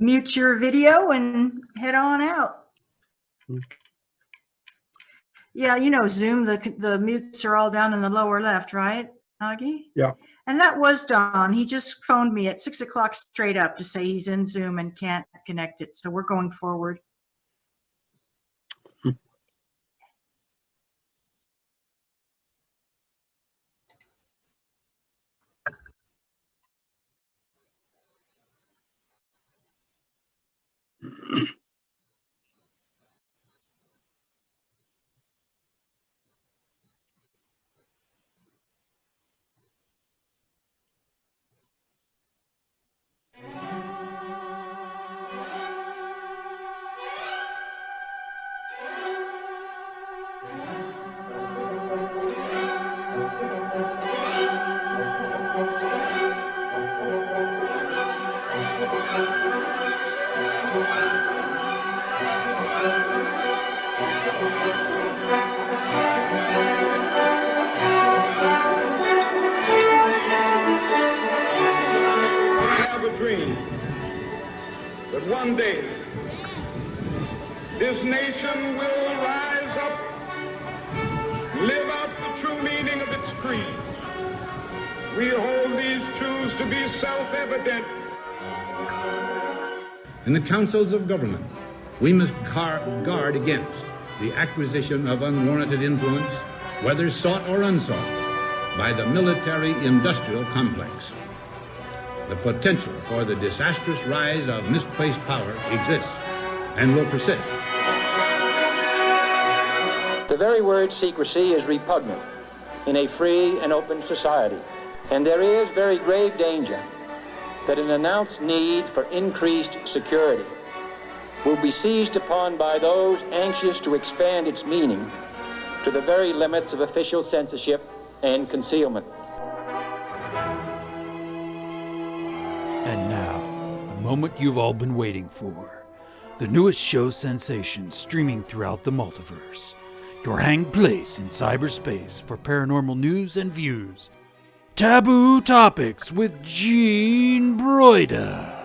mute your video and head on out. Yeah, you know, Zoom, the mutes are all down in the lower left, right, Aage? Yeah. And that was Don. He just phoned me at 6 o'clock straight up to say he's in Zoom and can't connect it. So we're going forward. That one day this nation will rise up, live out the true meaning of its creed. We hold these truths to be self-evident. In the councils of government, we must guard against the acquisition of unwarranted influence, whether sought or unsought, by the military-industrial complex. The potential for the disastrous rise of misplaced power exists and will persist. The very word secrecy is repugnant in a free and open society, and there is very grave danger that an announced need for increased security will be seized upon by those anxious to expand its meaning to the very limits of official censorship and concealment. And now, the moment you've all been waiting for. The newest show sensation streaming throughout the multiverse. Your hang place in cyberspace for paranormal news and views. Taboo Topics with Gene Broida.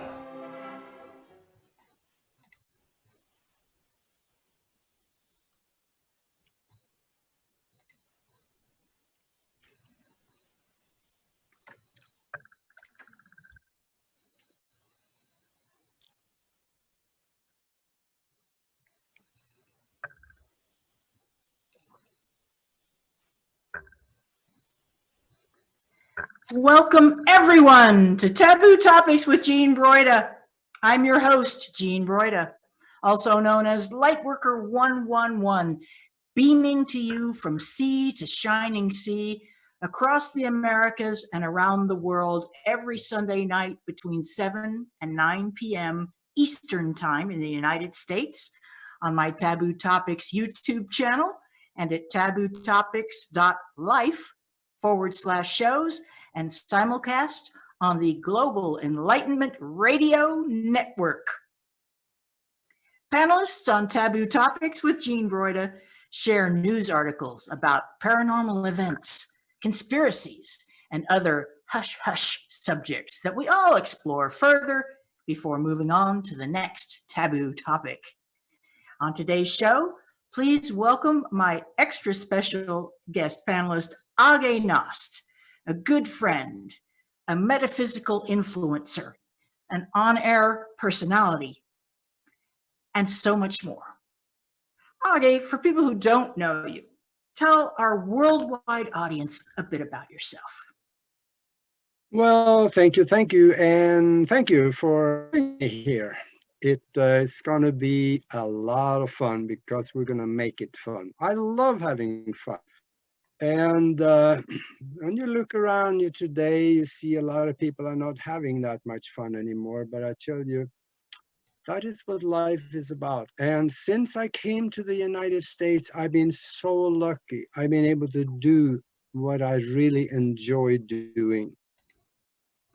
Welcome everyone to Taboo Topics with Gene Broida. I'm your host, Gene Broida, also known as Lightworker 111, beaming to you from sea to shining sea, across the Americas and around the world every Sunday night between 7 and 9 p.m. Eastern Time in the United States on my Taboo Topics YouTube channel and at tabootopics.life/shows and simulcast on the Global Enlightenment Radio Network. Panelists on Taboo Topics with Gene Broida share news articles about paranormal events, conspiracies, and other hush-hush subjects that we all explore further before moving on to the next taboo topic. On today's show, please welcome my extra special guest panelist, Aage Nost, a good friend, a metaphysical influencer, an on-air personality, and so much more. Aage, for people who don't know you, tell our worldwide audience a bit about yourself. Well, thank you, and thank you for being here. It's going to be a lot of fun because we're going to make it fun. I love having fun. And when you look around you today, you see a lot of people are not having that much fun anymore. But I tell you, that is what life is about. And since I came to the United States, I've been so lucky. I've been able to do what I really enjoy doing.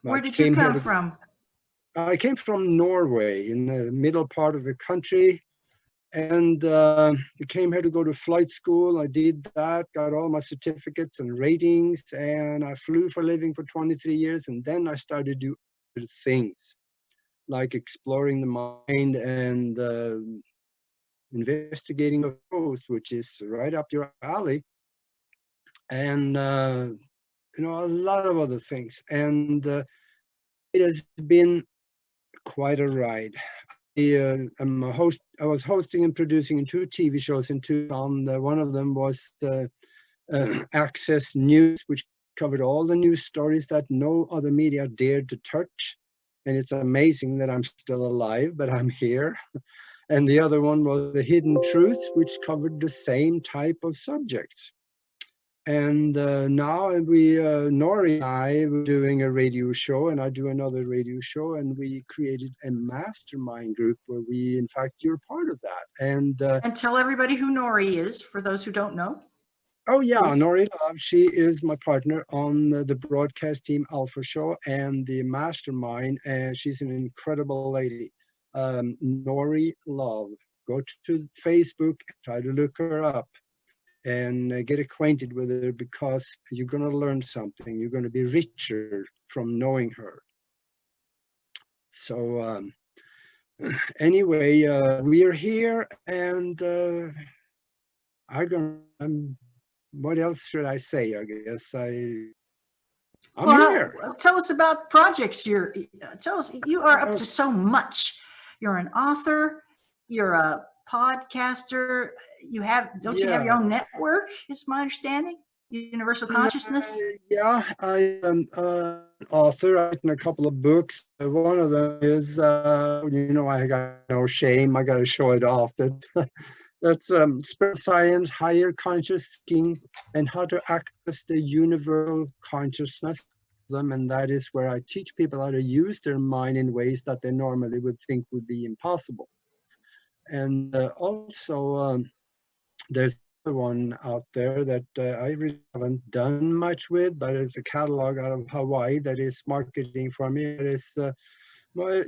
Where did you come from? I came from Norway in the middle part of the country. And I came here to go to flight school. I did that, got all my certificates and ratings, and I flew for a living for 23 years. And then I started to do other things, like exploring the mind and investigating of truth, which is right up your alley, and you know, a lot of other things. And it has been quite a ride. I'm a host. I was hosting and producing 2 TV shows in Tucson. One of them was Access News, which covered all the news stories that no other media dared to touch. And it's amazing that I'm still alive, but I'm here. And the other one was The Hidden Truth, which covered the same type of subjects. And now Nori and I were doing a radio show, and I do another radio show, and we created a mastermind group where we, in fact, you're part of that. And tell everybody who Nori is, for those who don't know. oh yeah, Please. Nori Love, she is my partner on the broadcast team Alpha Show and the mastermind, and she's an incredible lady. Nori Love. Go to Facebook, try to look her up, and get acquainted with her, because you're going to learn something. You're going to be richer from knowing her. So anyway, we are here, and what else should I say? I guess I'm here. Tell us about projects. Tell us, you are up to so much. You're an author, you're a podcaster, you have your own network, is my understanding? Universal Consciousness? Yeah, I am an author. I've written a couple of books. One of them is, you know, I got no shame. I got to show it off. That's Spirit Science, Higher Conscious Thinking, and How to Access the Universal Consciousness. And that is where I teach people how to use their mind in ways that they normally would think would be impossible. And also, there's one out there that I really haven't done much with, but it's a catalog out of Hawaii that is marketing for me. It is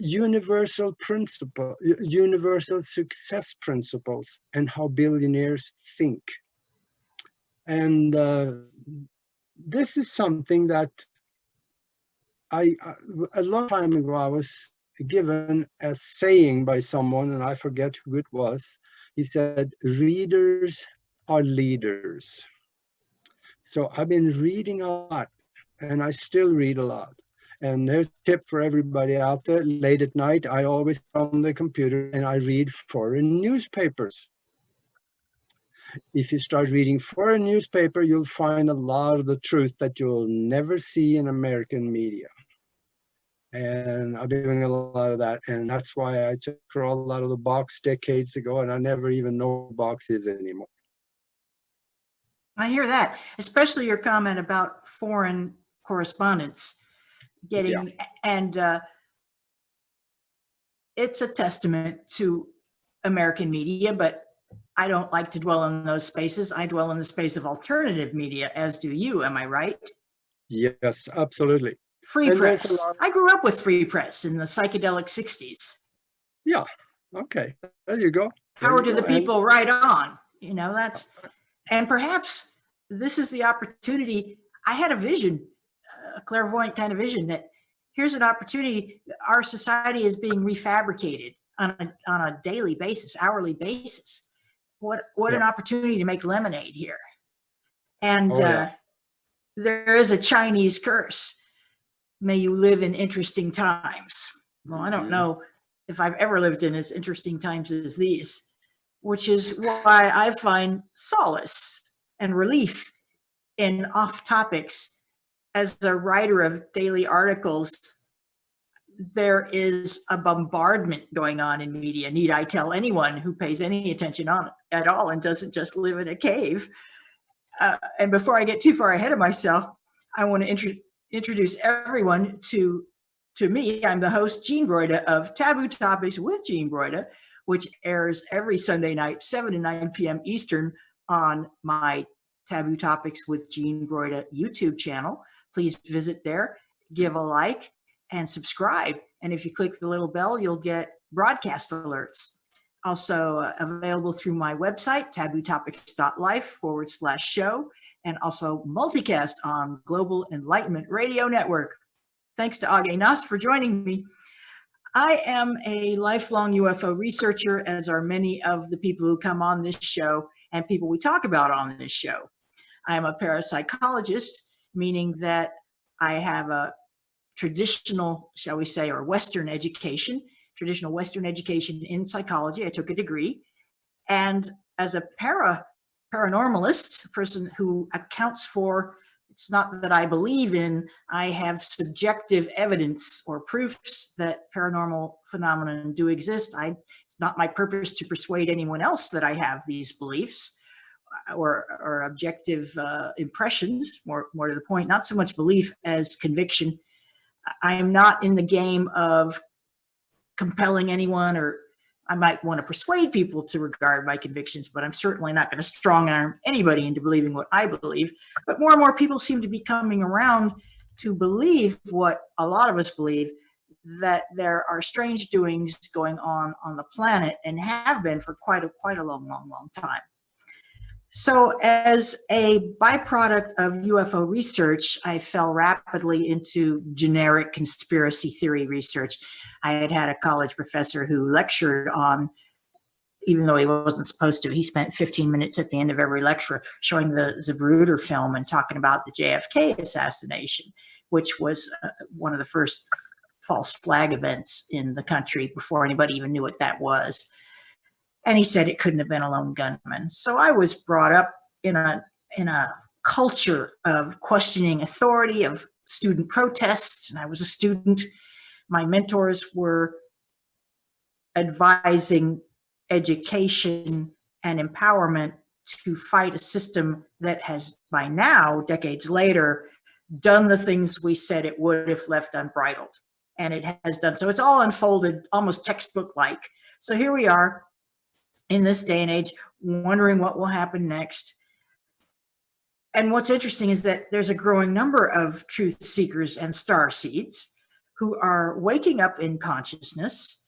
universal success principles and how billionaires think. And this is something that a long time ago I was given a saying by someone, and I forget who it was. He said, readers are leaders. So I've been reading a lot, and I still read a lot. And there's a tip for everybody out there. Late at night, I always on the computer and I read foreign newspapers. If you start reading foreign newspaper, you'll find a lot of the truth that you'll never see in American media. And I've been doing a lot of that, and that's why I took her all out of the box decades ago, and I never even know what box is anymore. I hear that, especially your comment about foreign correspondence getting, and it's a testament to American media, but I don't like to dwell in those spaces. I dwell in the space of alternative media, as do you. Am I right? Yes, absolutely. Free press. I grew up with free press in the psychedelic 60s. Yeah. Okay. There you go. Power to the people, right on. You know, that's, and perhaps this is the opportunity. I had a vision, a clairvoyant kind of vision, that here's an opportunity. Our society is being refabricated on a daily basis, hourly basis. What an opportunity to make lemonade here. And there is a Chinese curse. May you live in interesting times. Well, I don't know if I've ever lived in as interesting times as these, which is why I find solace and relief in off topics. As a writer of daily articles, there is a bombardment going on in media. Need I tell anyone who pays any attention on it at all and doesn't just live in a cave? And before I get too far ahead of myself, I want to introduce everyone to me. I'm the host, Gene Broida, of Taboo Topics with Gene Broida, which airs every Sunday night, 7 to 9 p.m. Eastern, on my Taboo Topics with Gene Broida YouTube channel. Please visit there, give a like, and subscribe. And if you click the little bell, you'll get broadcast alerts. Also available through my website, tabootopics.life/show, and also multicast on Global Enlightenment Radio Network. Thanks to Aage Nost for joining me. I am a lifelong UFO researcher, as are many of the people who come on this show and people we talk about on this show. I am a parapsychologist, meaning that I have a traditional, shall we say, or Western education, traditional Western education in psychology. I took a degree. And as a paranormalist, a person who accounts for, it's not that I believe in, I have subjective evidence or proofs that paranormal phenomena do exist. It's not my purpose to persuade anyone else that I have these beliefs or objective impressions, more to the point, not so much belief as conviction. I am not in the game of compelling anyone, or I might want to persuade people to regard my convictions, but I'm certainly not going to strong arm anybody into believing what I believe. But more and more people seem to be coming around to believe what a lot of us believe, that there are strange doings going on the planet and have been for quite a long time. So as a byproduct of UFO research, I fell rapidly into generic conspiracy theory research. I had a college professor who lectured on, even though he wasn't supposed to, he spent 15 minutes at the end of every lecture showing the Zapruder film and talking about the JFK assassination, which was one of the first false flag events in the country before anybody even knew what that was. And he said it couldn't have been a lone gunman. So I was brought up in a culture of questioning authority, of student protests, and I was a student. My mentors were advising education and empowerment to fight a system that has, by now, decades later, done the things we said it would if left unbridled. And it has done so. It's all unfolded almost textbook-like. So here we are, in this day and age, wondering what will happen next. And what's interesting is that there's a growing number of truth seekers and star seeds who are waking up in consciousness.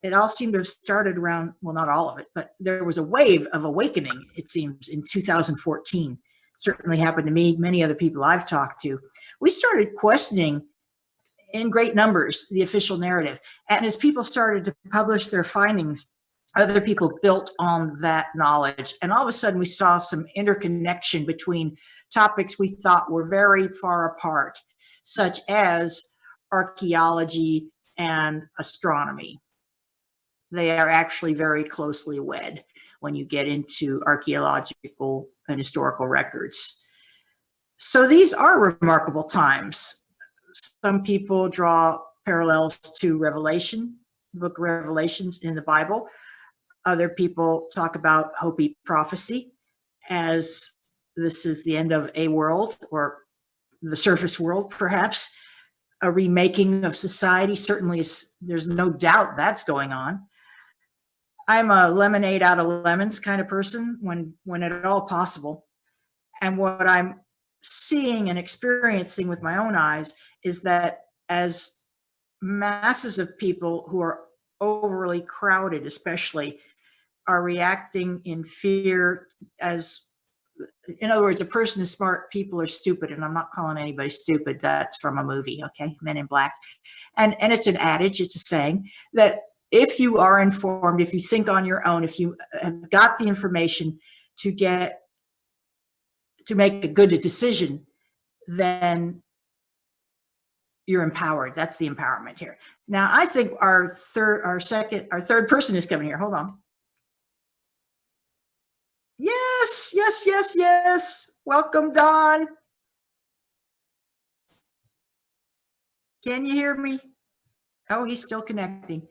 It all seemed to have started around, well, not all of it, but there was a wave of awakening, it seems, in 2014. Certainly happened to me, many other people I've talked to. We started questioning in great numbers the official narrative. And as people started to publish their findings, other people built on that knowledge. And all of a sudden we saw some interconnection between topics we thought were very far apart, such as archaeology and astronomy. They are actually very closely wed when you get into archaeological and historical records. So these are remarkable times. Some people draw parallels to Revelation, the book of Revelations in the Bible. Other people talk about Hopi prophecy as this is the end of a world, or the surface world, perhaps. A remaking of society certainly is, there's no doubt that's going on. I'm a lemonade out of lemons kind of person when at all possible. And what I'm seeing and experiencing with my own eyes is that as masses of people who are overly crowded, especially, are reacting in fear, as, in other words, a person is smart, people are stupid, and I'm not calling anybody stupid. That's from a movie, okay, Men in Black. And it's an adage, it's a saying, that if you are informed, if you think on your own, if you have got the information to make a good decision, then you're empowered. That's the empowerment here. Now, I think our third person is coming here. Hold on. Yes. Welcome, Don. Can you hear me? Oh, he's still connecting.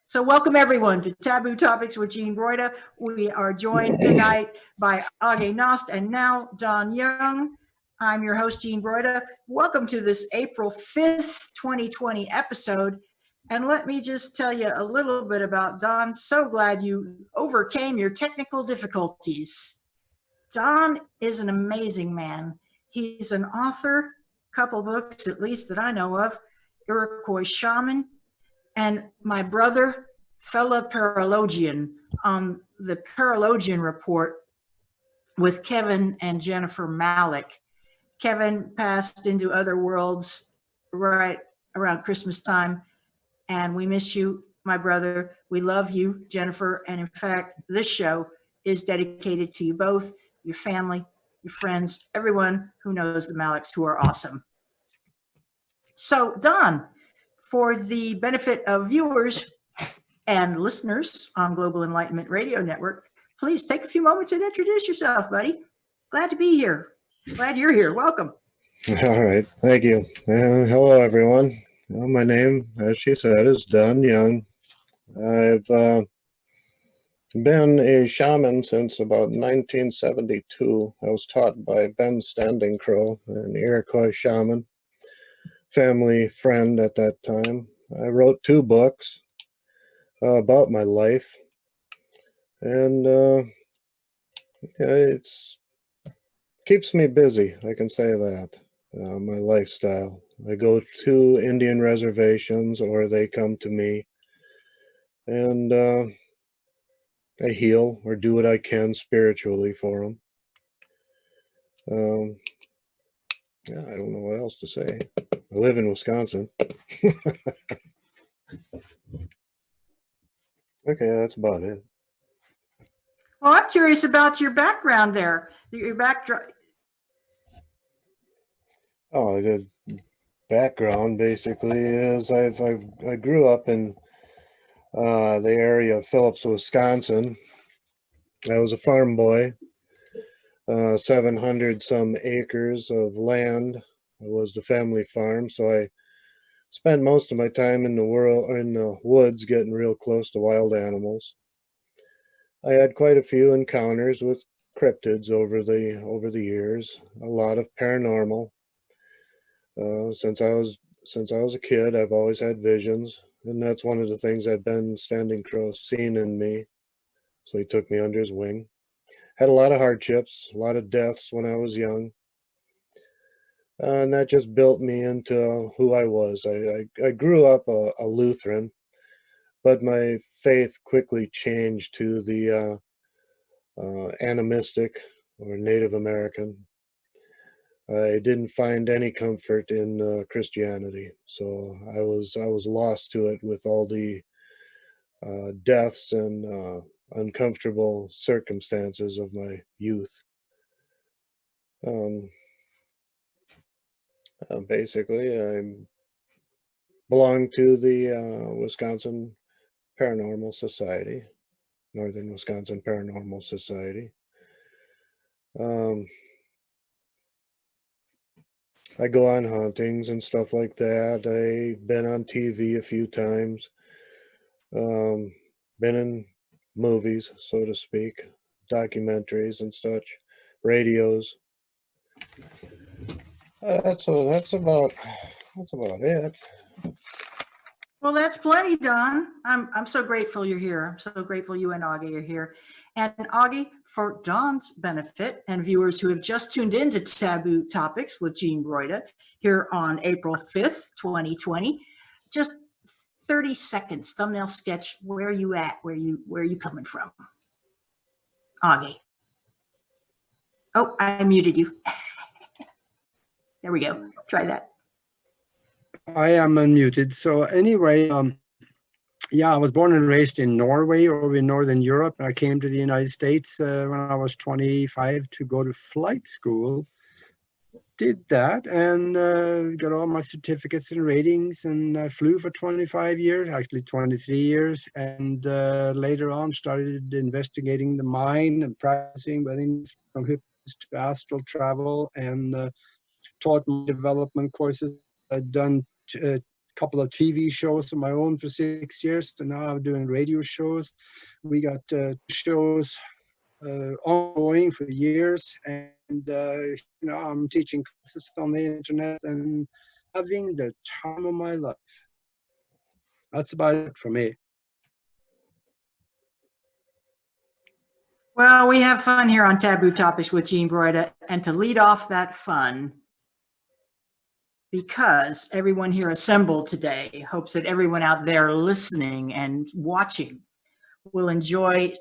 So welcome everyone to Taboo Topics with Jean Broida. We are joined tonight by Aage Nost and now Don Young. I'm your host, Jean Broida. Welcome to this April 5th, 2020 episode. And let me just tell you a little bit about Don. So glad you overcame your technical difficulties. Don is an amazing man. He's an author, a couple books at least that I know of, Iroquois Shaman, and my brother, fellow Paralogian, on the Paralogian Report with Kevin and Jennifer Malik. Kevin passed into other worlds right around Christmas time, And we miss you, my brother. We love you, Jennifer. And in fact, this show is dedicated to you both, your family, your friends, everyone who knows the Maliks, who are awesome. So, Don, for the benefit of viewers and listeners on Global Enlightenment Radio Network, please take a few moments and introduce yourself, buddy. Glad to be here. Glad you're here. Welcome. All right, thank you. Hello, everyone. Well, my name, as she said, is Don Young. I've been a shaman since about 1972. I was taught by Ben Standing Crow, an Iroquois shaman, family friend at that time. I wrote 2 books about my life, and it's keeps me busy, I can say that. My lifestyle. I go to Indian reservations or they come to me, and I heal or do what I can spiritually for them. Yeah, I don't know what else to say. I live in Wisconsin. Okay, that's about it. Well, I'm curious about your background there. Your background. Oh, the background basically is I grew up in the area of Phillips, Wisconsin. I was a farm boy. 700 some acres of land was the family farm, so I spent most of my time in the woods getting real close to wild animals. I had quite a few encounters with cryptids over the years, a lot of paranormal. Since I was a kid, I've always had visions, and that's one of the things that Ben Standing Crow seen in me, so he took me under his wing. Had a lot of hardships, a lot of deaths when I was young. And that just built me into who I was. I grew up a Lutheran, but my faith quickly changed to the animistic or Native American. I didn't find any comfort in Christianity, so I was lost to it with all the deaths and uncomfortable circumstances of my youth. Basically, I belong to the Wisconsin Paranormal Society, Northern Wisconsin Paranormal Society. I go on hauntings and stuff like that. I've been on TV a few times, been in movies, so to speak, documentaries and such, radios. That's about it. Well, that's plenty, Don. I'm so grateful you're here. I'm so grateful you and Aage are here. And Aage, for Don's benefit and viewers who have just tuned in to Taboo Topics with Jean Broida here on April 5th, 2020, just 30 seconds, thumbnail sketch, where are you at? Where are you coming from? Aage. Oh, I muted you. There we go. Try that. I am unmuted. So anyway, yeah, I was born and raised in Norway, over in Northern Europe. I came to the United States when I was 25 to go to flight school. Did that and got all my certificates and ratings, and I flew for 25 years, actually 23 years. And later on started investigating the mind and practicing from hypnosis to astral travel, and taught development courses. I've done a couple of TV shows of my own for 6 years, and now I'm doing radio shows. We got shows ongoing for years, and I'm teaching classes on the internet and having the time of my life. That's about it for me. Well, we have fun here on Taboo Topics with Jean Broida, and to lead off that fun, because everyone here assembled today hopes that everyone out there listening and watching will enjoy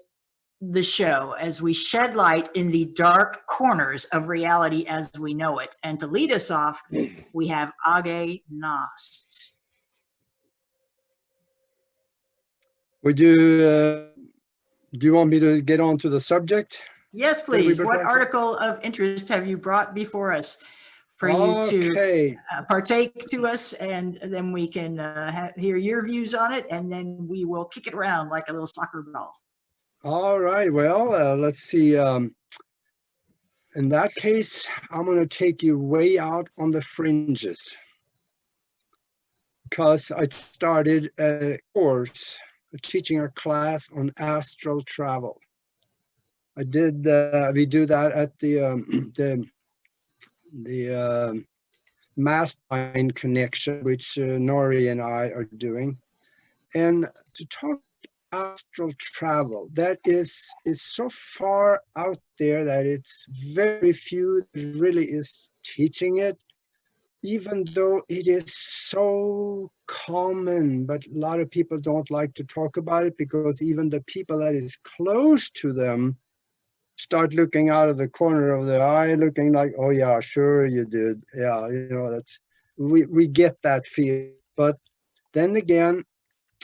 the show as we shed light in the dark corners of reality as we know it. And to lead us off, we have Aage Nost. Would you, do you want me to get on to the subject? Yes, that we please. were What talking- article of interest have you brought before us for you to Okay, partake to us, and then we can hear your views on it, and then we will kick it around like a little soccer ball. all right, well, let's see. In that case, I'm going to take you way out on the fringes, because I started a course, teaching a class on astral travel. We do that at the mastermind connection, which Nori and I are doing. And to talk astral travel, that is so far out there that it's very few really is teaching it, even though it is so common. But a lot of people don't like to talk about it, because even the people that is close to them start looking out of the corner of their eye, looking like, oh yeah, sure you did. Yeah, that's, we get that feel. But then again,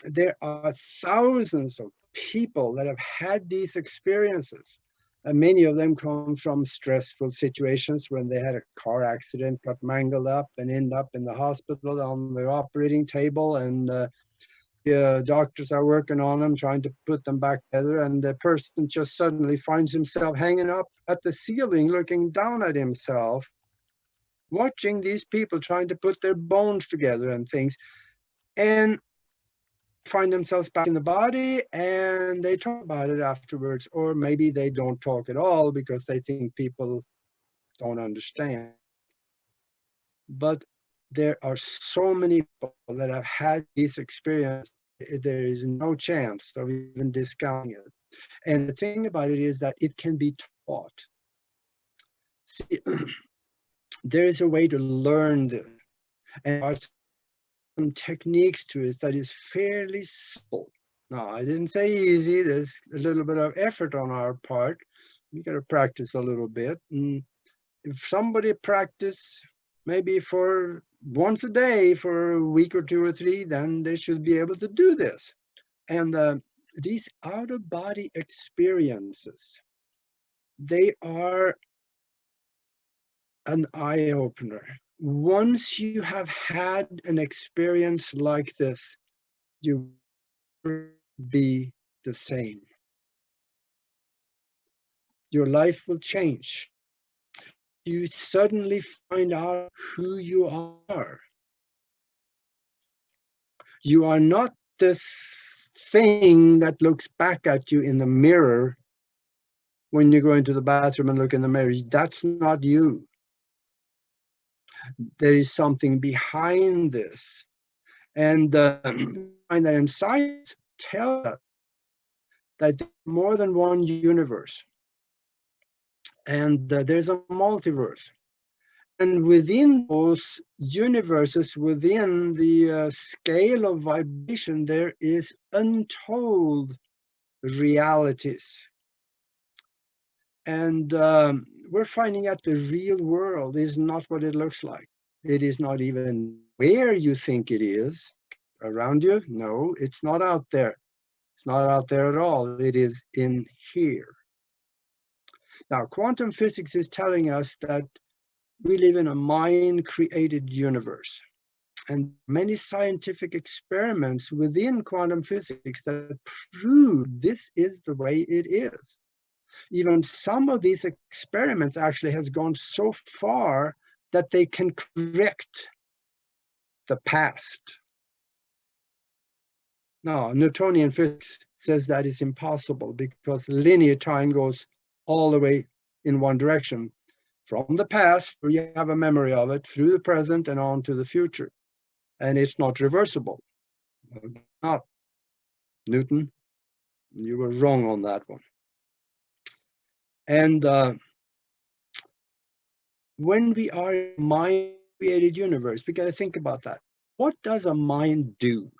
there are thousands of people that have had these experiences. And many of them come from stressful situations when they had a car accident, got mangled up, and end up in the hospital on the operating table, and the doctors are working on them, trying to put them back together, and the person just suddenly finds himself hanging up at the ceiling, looking down at himself, watching these people trying to put their bones together and things, and find themselves back in the body, and they talk about it afterwards. Or maybe they don't talk at all because they think people don't understand. But there are so many people that have had these experiences, there is no chance of even discounting it. And the thing about it is that it can be taught. See, there is a way to learn this, and there are some techniques to it that is fairly simple. Now, I didn't say easy. There's a little bit of effort on our part. You got to practice a little bit. And if somebody practice maybe for once a day for a week or 2 or 3, then they should be able to do this. And these out-of-body experiences, they are an eye-opener. Once you have had an experience like this, you will be the same. Your life will change. You suddenly find out who you are. You are not this thing that looks back at you in the mirror when you go into the bathroom and look in the mirror. That's not you. There is something behind this. And find that in science tell us that there's more than one universe. And there's a multiverse. And within those universes, within the scale of vibration, there is untold realities. And we're finding out the real world is not what it looks like. It is not even where you think it is around you. No, it's not out there. It's not out there at all. It is in here. Now, quantum physics is telling us that we live in a mind-created universe. And many scientific experiments within quantum physics that prove this is the way it is. Even some of these experiments actually has gone so far that they can correct the past. Now, Newtonian physics says that is impossible because linear time goes all the way in one direction, from the past, where you have a memory of it, through the present and on to the future. And it's not reversible. Not Newton, you were wrong on that one. And when we are in a mind-created universe, we got to think about that. What does a mind do?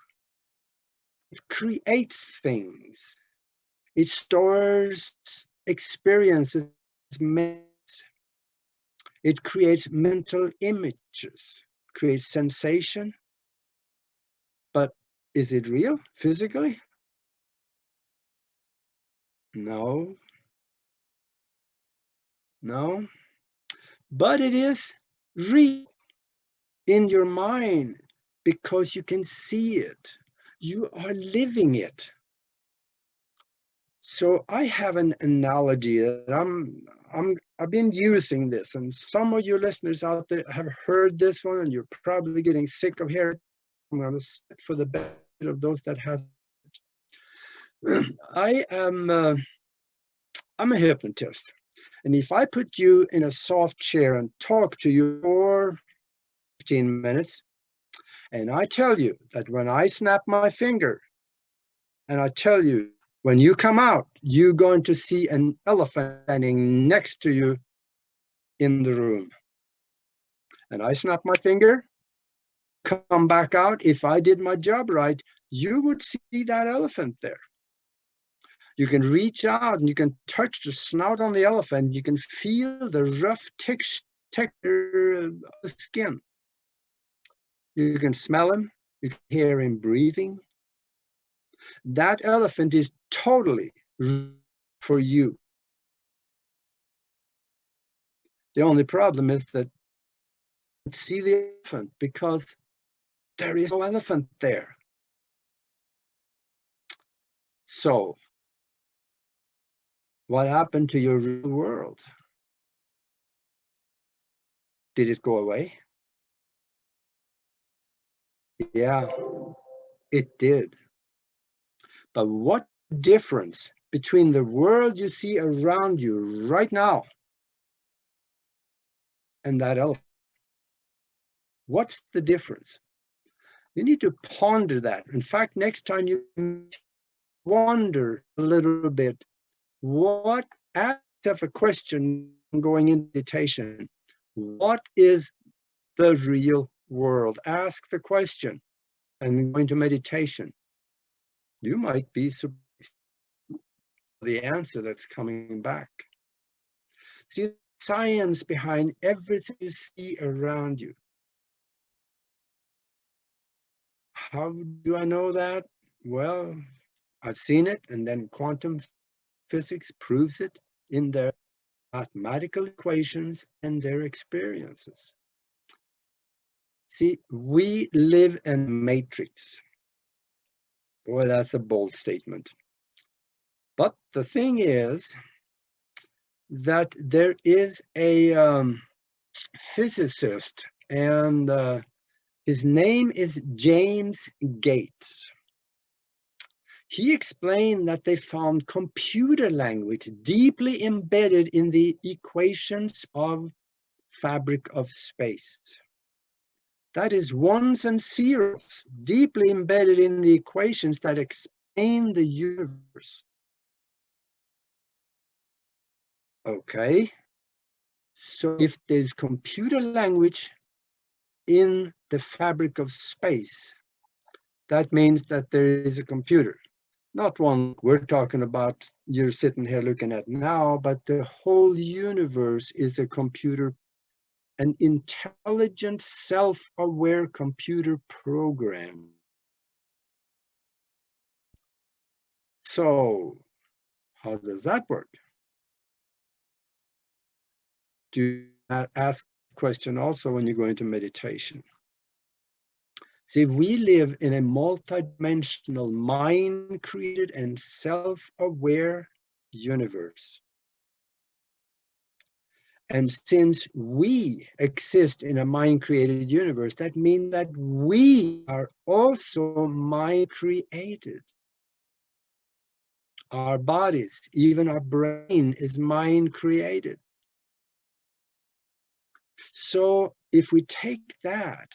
It creates things. It stores experiences, it creates mental images, creates sensation. But is it real physically? No. No. But it is real in your mind because you can see it. You are living it. So I have an analogy that I've been using this, and some of you listeners out there have heard this one, and you're probably getting sick of hearing it. I'm going to sit for the benefit of those that have. I'm a hypnotist, and if I put you in a soft chair and talk to you for 15 minutes, and I tell you that when I snap my finger, and I tell you, when you come out, you're going to see an elephant standing next to you in the room. And I snap my finger, come back out. If I did my job right, you would see that elephant there. You can reach out and you can touch the snout on the elephant. You can feel the rough texture of the skin. You can smell him. You can hear him breathing. That elephant is totally for you. The only problem is that you don't see the elephant because there is no elephant there. So, what happened to your real world? Did it go away? Yeah, it did. But what difference between the world you see around you right now and that elephant? What's the difference? You need to ponder that. In fact, next time you wonder a little bit, what, ask yourself a question going into meditation. What is the real world? Ask the question and go into meditation. You might be surprised at the answer that's coming back. See the science behind everything you see around you. How do I know that? Well, I've seen it, and then quantum physics proves it in their mathematical equations and their experiences. See, we live in a matrix. Boy, that's a bold statement. But the thing is that there is a physicist, and his name is James Gates. He explained that they found computer language deeply embedded in the equations of fabric of space. That is ones and zeros, deeply embedded in the equations that explain the universe. Okay, so if there's computer language in the fabric of space, that means that there is a computer. Not one we're talking about, you're sitting here looking at now, but the whole universe is a computer, an intelligent, self-aware computer program. So, how does that work? Do not ask the question also when you go into meditation. See, we live in a multidimensional, mind-created and self-aware universe. And since we exist in a mind-created universe, that means that we are also mind-created. Our bodies, even our brain, is mind-created. So if we take that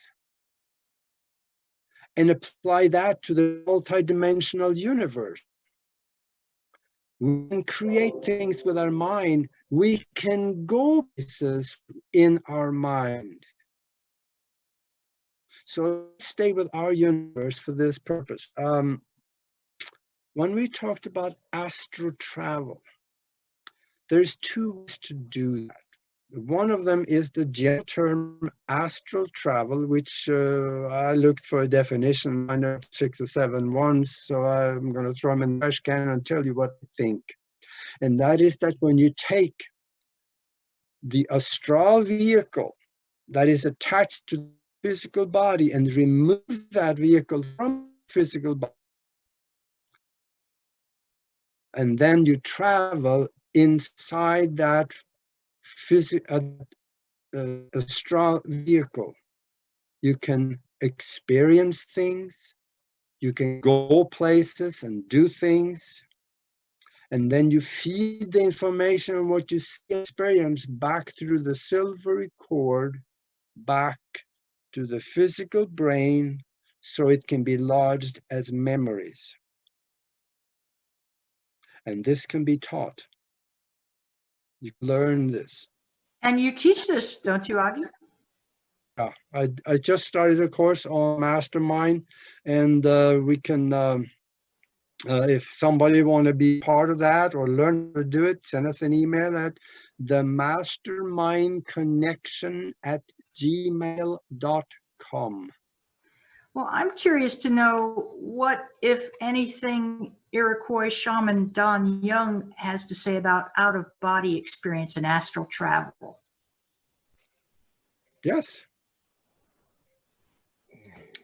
and apply that to the multidimensional universe, we can create things with our mind. We can go places in our mind. So let's stay with our universe for this purpose. When we talked about astral travel, there's two ways to do that. One of them is the general term astral travel, which I looked for a definition. I know 6 or 7 ones, so I'm going to throw them in the trash can and tell you what I think. And that is that when you take the astral vehicle that is attached to the physical body and remove that vehicle from the physical body, and then you travel inside that astral vehicle, you can experience things, you can go places and do things, and then you feed the information of what you experience back through the silvery cord, back to the physical brain, so it can be lodged as memories. And this can be taught. You learn this. And you teach this, don't you, Aage? Yeah, I just started a course on Mastermind, and we can, if somebody want to be part of that or learn how to do it, send us an email at themastermindconnection@gmail.com. Well, I'm curious to know what, if anything, Iroquois shaman Don Young has to say about out-of-body experience and astral travel. Yes.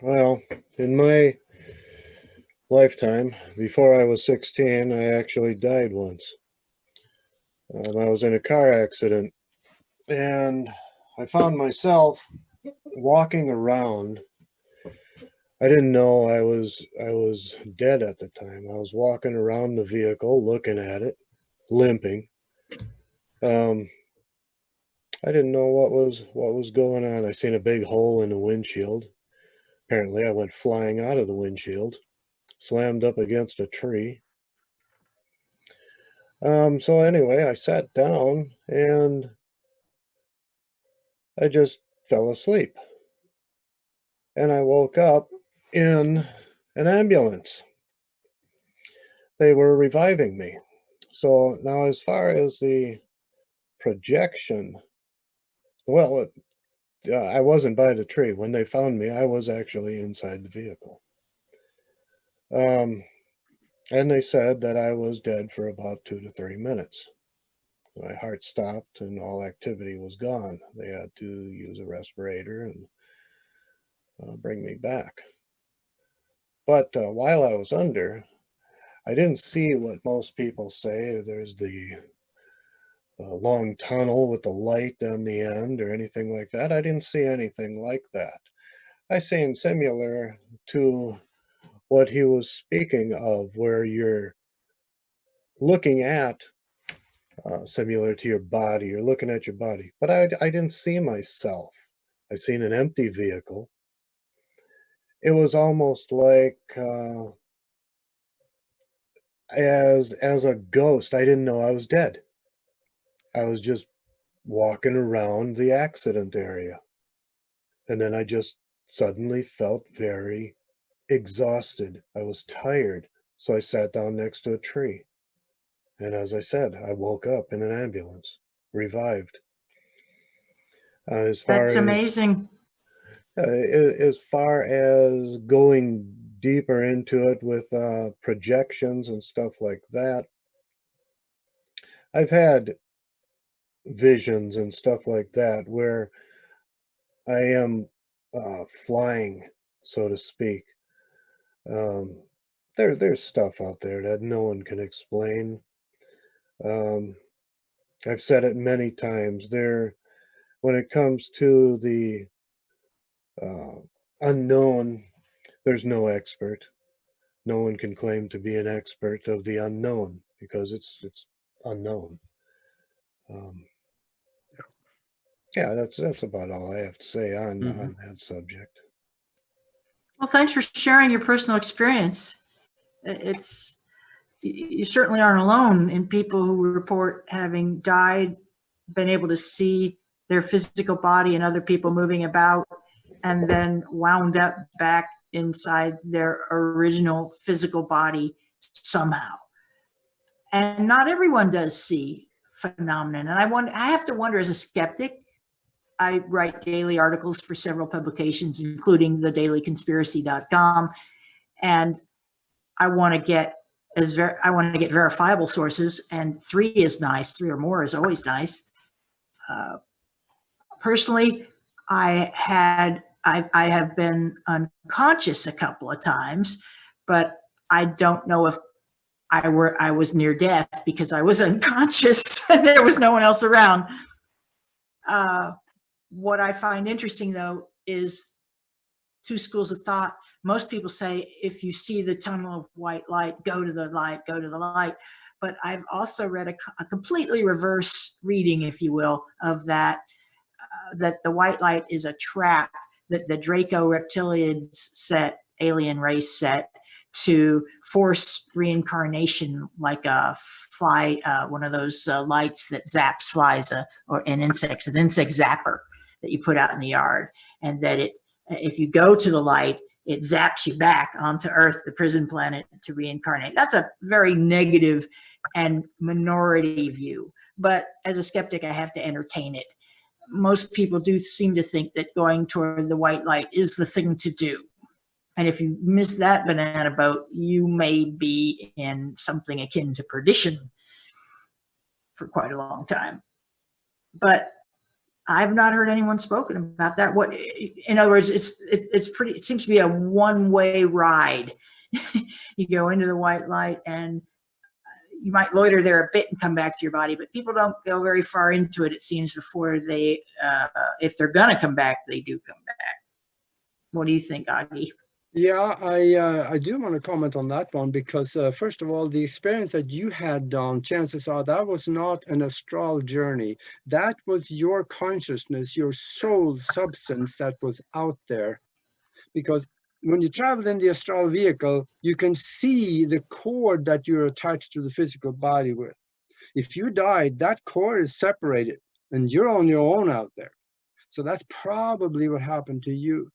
Well, in my lifetime, before I was 16, I actually died once. I was in a car accident, and I found myself walking around. I didn't know I was dead at the time. I was walking around the vehicle, looking at it, limping. I didn't know what was going on. I seen a big hole in the windshield. Apparently, I went flying out of the windshield, slammed up against a tree. So anyway, I sat down and I just fell asleep. And I woke up in an ambulance. They were reviving me. So now, as far as the projection, well, I wasn't by the tree. When they found me, I was actually inside the vehicle. And they said that I was dead for about 2 to 3 minutes. My heart stopped and all activity was gone. They had to use a respirator and bring me back. But while I was under, I didn't see what most people say. There's the long tunnel with the light on the end or anything like that. I didn't see anything like that. I seen similar to what he was speaking of, where you're looking at, similar to your body, you're looking at your body. But I didn't see myself. I seen an empty vehicle. It was almost like as a ghost. I didn't know I was dead. I was just walking around the accident area. And then I just suddenly felt very exhausted. I was tired. So I sat down next to a tree. And as I said, I woke up in an ambulance, revived. As far That's amazing. as far as going deeper into it with projections and stuff like that, I've had visions and stuff like that where I am flying, so to speak. There's stuff out there that no one can explain. I've said it many times. When it comes to the unknown, there's no expert. No one can claim to be an expert of the unknown because it's unknown. Yeah, that's about all I have to say on that subject. Well, thanks for sharing your personal experience. You certainly aren't alone in people who report having died, been able to see their physical body and other people moving about, and then wound up back inside their original physical body somehow. And not everyone does see phenomenon. And I have to wonder, as a skeptic, I write daily articles for several publications, including thedailyconspiracy.com. And I want to get I want to get verifiable sources, and 3 is nice. 3 or more is always nice. Personally, I have been unconscious a couple of times, but I don't know if I was near death because I was unconscious and there was no one else around. What I find interesting, though, is 2 schools of thought. Most people say, if you see the tunnel of white light, go to the light, go to the light. But I've also read a completely reverse reading, if you will, of that, that the white light is a trap that the Draco Reptilians set, alien race set, to force reincarnation, like a fly, one of those lights that zaps flies or an insect zapper that you put out in the yard. And that if you go to the light, it zaps you back onto Earth, the prison planet, to reincarnate. That's a very negative and minority view. But as a skeptic, I have to entertain it. Most people do seem to think that going toward the white light is the thing to do. And if you miss that banana boat, you may be in something akin to perdition for quite a long time. But I've not heard anyone spoken about that. What, in other words, it seems to be a one-way ride. You go into the white light and you might loiter there a bit and come back to your body, but people don't go very far into it, it seems, before they, if they're gonna come back, they do come back. What do you think, Aage? Yeah, I do want to comment on that one because first of all, the experience that you had, Don, chances are that was not an astral journey. That was your consciousness, your soul substance that was out there. Because when you travel in the astral vehicle, you can see the cord that you're attached to the physical body with. If you died, that cord is separated and you're on your own out there. So that's probably what happened to you.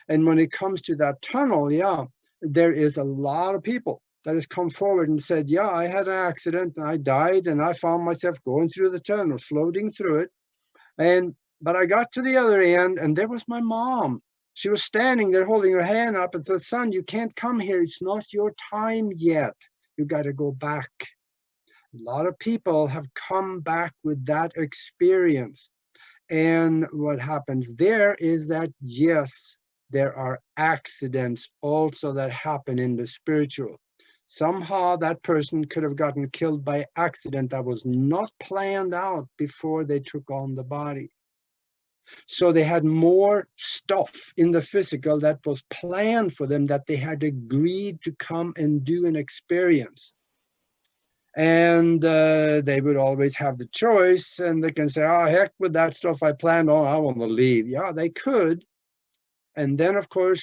And when it comes to that tunnel, yeah, there is a lot of people that has come forward and said, yeah, I had an accident and I died and I found myself going through the tunnel, floating through it. But I got to the other end and there was my mom. She was standing there holding her hand up and said, son, you can't come here. It's not your time yet. You got to go back. A lot of people have come back with that experience. And what happens there is that, yes, there are accidents also that happen in the spiritual. Somehow that person could have gotten killed by accident that was not planned out before they took on the body. So they had more stuff in the physical that was planned for them that they had agreed to come and do an experience. And they would always have the choice and they can say, oh, heck with that stuff I planned on, I want to leave. Yeah, they could. And then, of course,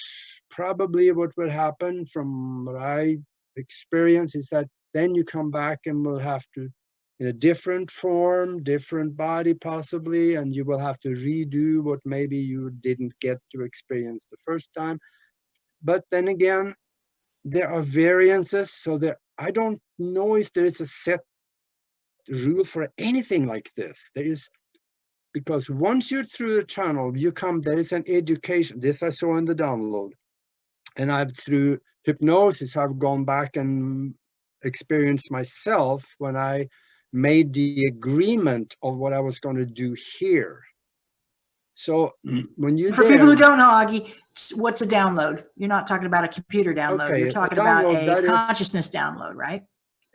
probably what would happen from what I experience is that then you come back and will have to, in a different form, different body possibly, and you will have to redo what maybe you didn't get to experience the first time. But then again, there are variances. So I don't know if there is a set rule for anything like this. There is, because once you're through the tunnel, there is an education. This I saw in the download. And through hypnosis, I've gone back and experienced myself when I made the agreement of what I was going to do here. So when you're For people who don't know, Aage, what's a download? You're not talking about a computer download. Okay, you're talking about a consciousness download, right?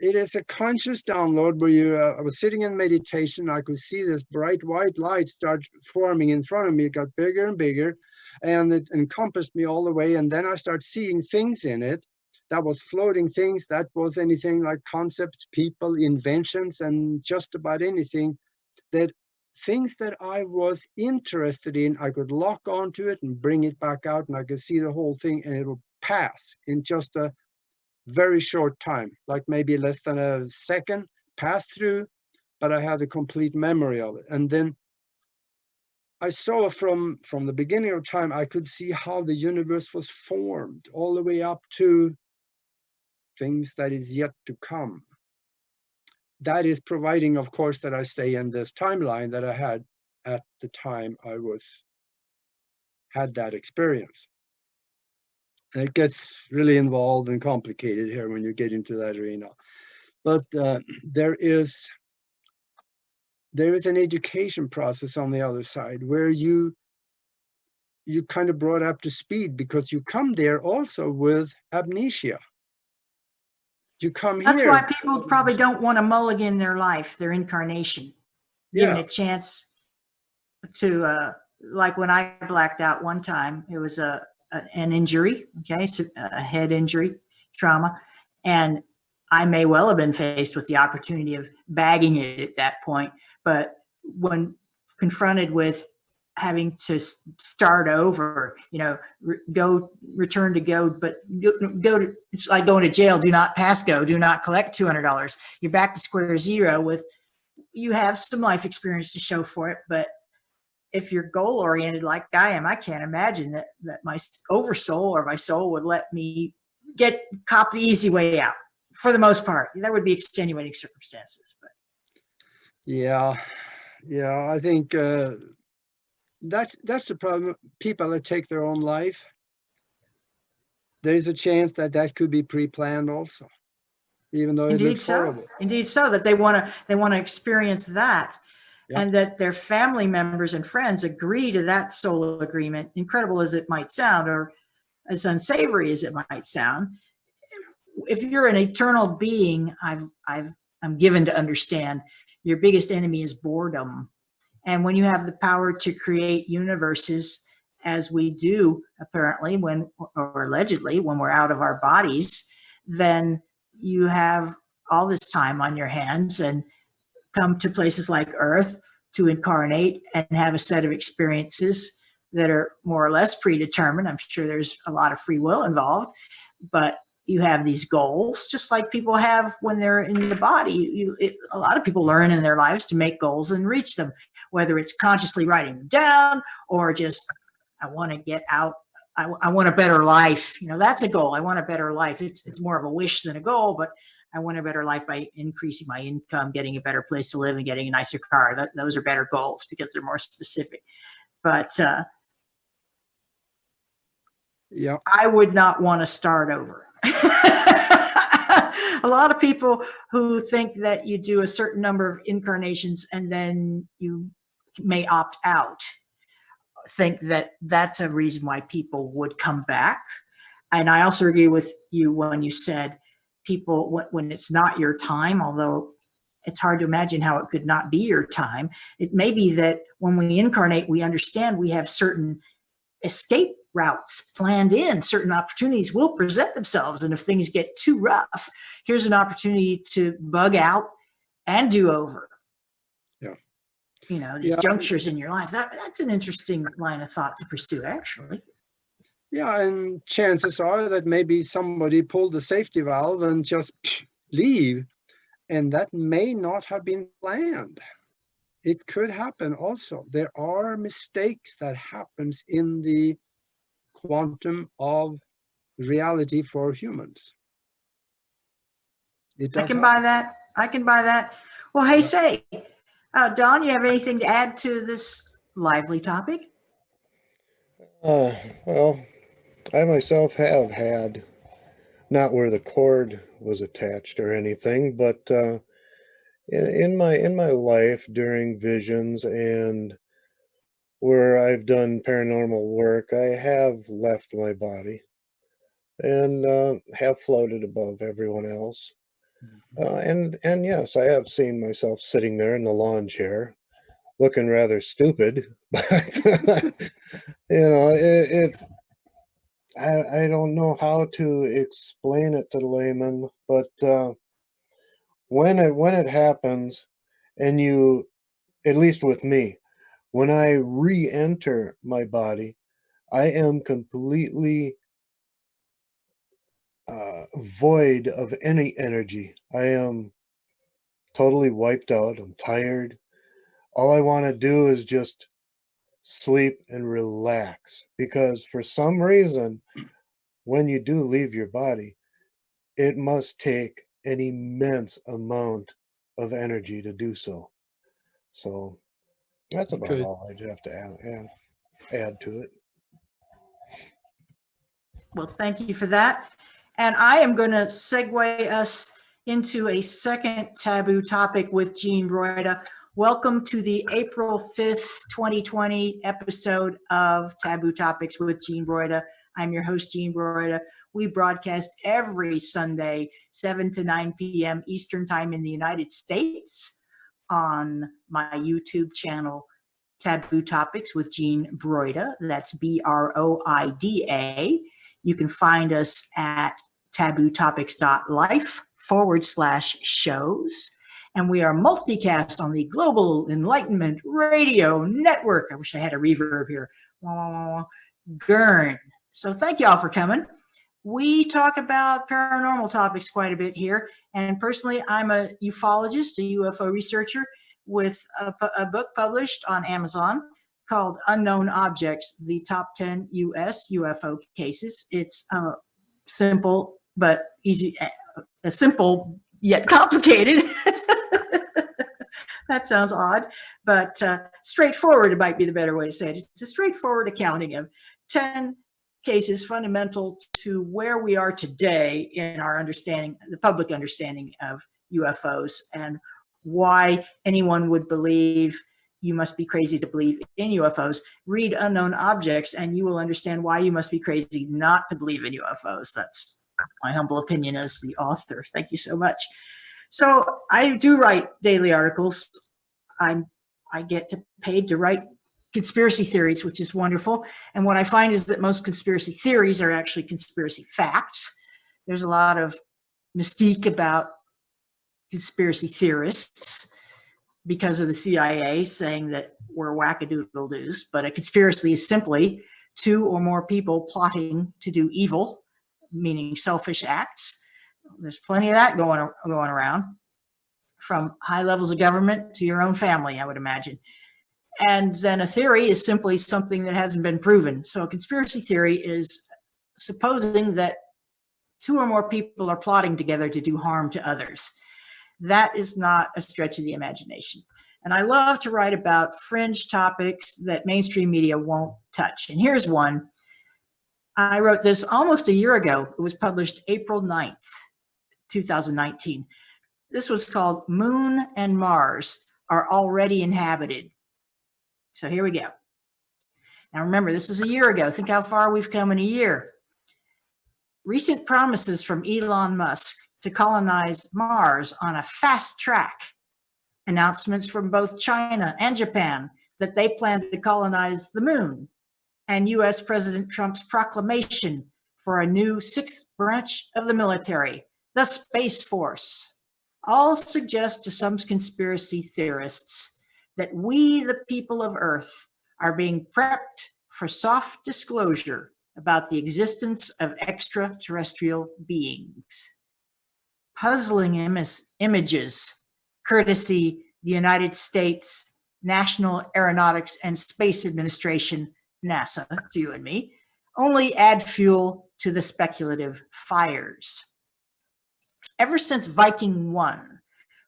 It is a conscious download where I was sitting in meditation. I could see this bright white light start forming in front of me. It got bigger and bigger and it encompassed me all the way. And then I started seeing things in it that was floating things. That was anything like concepts, people, inventions, and just about anything things that I was interested in, I could lock onto it and bring it back out and I could see the whole thing and it will pass in just a very short time, like maybe less than a second, pass through, but I had a complete memory of it. And then I saw from the beginning of time, I could see how the universe was formed all the way up to things that is yet to come. That is providing, of course, that I stay in this timeline that I had at the time I had that experience. It gets really involved and complicated here when you get into that arena. But there is an education process on the other side where you kind of brought up to speed, because you come there also with amnesia. You come That's here. why people probably don't want to mulligan their life, their incarnation, given Yeah. a chance to, like when I blacked out one time, it was an injury, okay, so a head injury, trauma, and I may well have been faced with the opportunity of bagging it at that point, but when confronted with having to start over, return to go, but go to, it's like going to jail, do not pass go, do not collect $200. You're back to square zero with, you have some life experience to show for it, but if you're goal oriented like I am, I can't imagine that my oversoul or my soul would let me cop the easy way out. For the most part, that would be extenuating circumstances. But yeah, I think that's the problem. People that take their own life, there's a chance that could be pre-planned also, even though it looks horrible. Indeed, so that they want to experience that. Yep. And that their family members and friends agree to that soul agreement, incredible as it might sound, or as unsavory as it might sound. If you're an eternal being, I'm given to understand, your biggest enemy is boredom. And when you have the power to create universes, as we do apparently or allegedly when we're out of our bodies, then you have all this time on your hands and come to places like Earth to incarnate and have a set of experiences that are more or less predetermined. I'm sure there's a lot of free will involved, but you have these goals, just like people have when they're in the body. A lot of people learn in their lives to make goals and reach them, whether it's consciously writing them down or just, I want to get out. I want a better life. That's a goal. I want a better life. It's more of a wish than a goal, but I want a better life by increasing my income, getting a better place to live, and getting a nicer car. Those are better goals because they're more specific. But yeah, I would not want to start over. A lot of people who think that you do a certain number of incarnations and then you may opt out think that that's a reason why people would come back. And I also agree with you when you said people, when it's not your time, although it's hard to imagine how it could not be your time. It may be that when we incarnate, we understand we have certain escape routes planned in, certain opportunities will present themselves. And if things get too rough, here's an opportunity to bug out and do over. Yeah. These junctures in your life. That's an interesting line of thought to pursue, actually. Yeah, and chances are that maybe somebody pulled the safety valve and just leave, and that may not have been planned. It could happen also. There are mistakes that happens in the quantum of reality for humans. I can buy that. Well, hey, say, Don, you have anything to add to this lively topic? Well, I myself have had, not where the cord was attached or anything, but in my life during visions and where I've done paranormal work, I have left my body and have floated above everyone else. And yes, I have seen myself sitting there in the lawn chair, looking rather stupid, but it's I don't know how to explain it to the layman, but when it happens, and you, at least with me, when I re-enter my body, I am completely void of any energy. I am totally wiped out. I'm tired. All I want to do is just sleep and relax, because for some reason, when you do leave your body, it must take an immense amount of energy to do so. So that's about all I have to add to it. Well, thank you for that. And I am going to segue us into a second taboo topic with Jean Broida. Welcome to the April 5th, 2020 episode of Taboo Topics with Jean Broida. I'm your host, Jean Broida. We broadcast every Sunday, 7 to 9 p.m. Eastern Time in the United States on my YouTube channel, Taboo Topics with Jean Broida. That's Broida. You can find us at tabootopics.life/shows. And we are multicast on the Global Enlightenment Radio Network. I wish I had a reverb here. GERN. So thank y'all for coming. We talk about paranormal topics quite a bit here. And personally, I'm a ufologist, a UFO researcher with a book published on Amazon called Unknown Objects, the Top 10 U.S. UFO Cases. It's simple but easy, simple yet complicated. That sounds odd, but straightforward might be the better way to say it. It's a straightforward accounting of 10 cases fundamental to where we are today in our understanding, the public understanding of UFOs, and why anyone would believe you must be crazy to believe in UFOs. Read Unknown Objects and you will understand why you must be crazy not to believe in UFOs. That's my humble opinion as the author. Thank you so much. So I do write daily articles. I get paid to write conspiracy theories, which is wonderful. And what I find is that most conspiracy theories are actually conspiracy facts. There's a lot of mystique about conspiracy theorists because of the CIA saying that we're wackadoodle-doos, but a conspiracy is simply two or more people plotting to do evil, meaning selfish acts. There's plenty of that going around, from high levels of government to your own family, I would imagine. And then a theory is simply something that hasn't been proven. So a conspiracy theory is supposing that two or more people are plotting together to do harm to others. That is not a stretch of the imagination. And I love to write about fringe topics that mainstream media won't touch. And here's one. I wrote this almost a year ago. It was published April 9th, 2019. This was called Moon and Mars Are Already Inhabited. So here we go. Now remember, this is a year ago. Think how far we've come in a year. Recent promises from Elon Musk to colonize Mars on a fast track. Announcements from both China and Japan that they plan to colonize the moon. And US President Trump's proclamation for a new sixth branch of the military, the Space Force. All suggest to some conspiracy theorists that we, the people of Earth, are being prepped for soft disclosure about the existence of extraterrestrial beings. Puzzling images, courtesy the United States National Aeronautics and Space Administration, NASA, to you and me, only add fuel to the speculative fires. Ever since Viking 1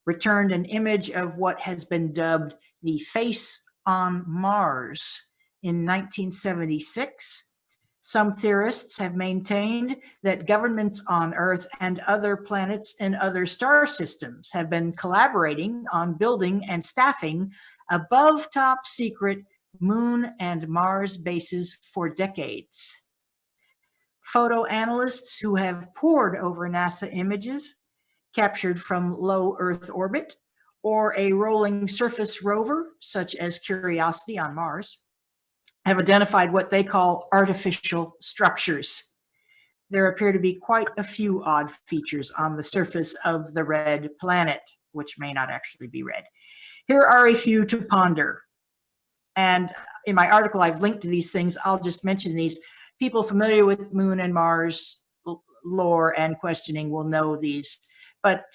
returned an image of what has been dubbed the face on Mars in 1976, some theorists have maintained that governments on Earth and other planets and other star systems have been collaborating on building and staffing above top secret Moon and Mars bases for decades. Photo analysts who have pored over NASA images captured from low Earth orbit or a rolling surface rover, such as Curiosity on Mars, have identified what they call artificial structures. There appear to be quite a few odd features on the surface of the red planet, which may not actually be red. Here are a few to ponder. And in my article, I've linked to these things. I'll just mention these. People familiar with Moon and Mars lore and questioning will know these. But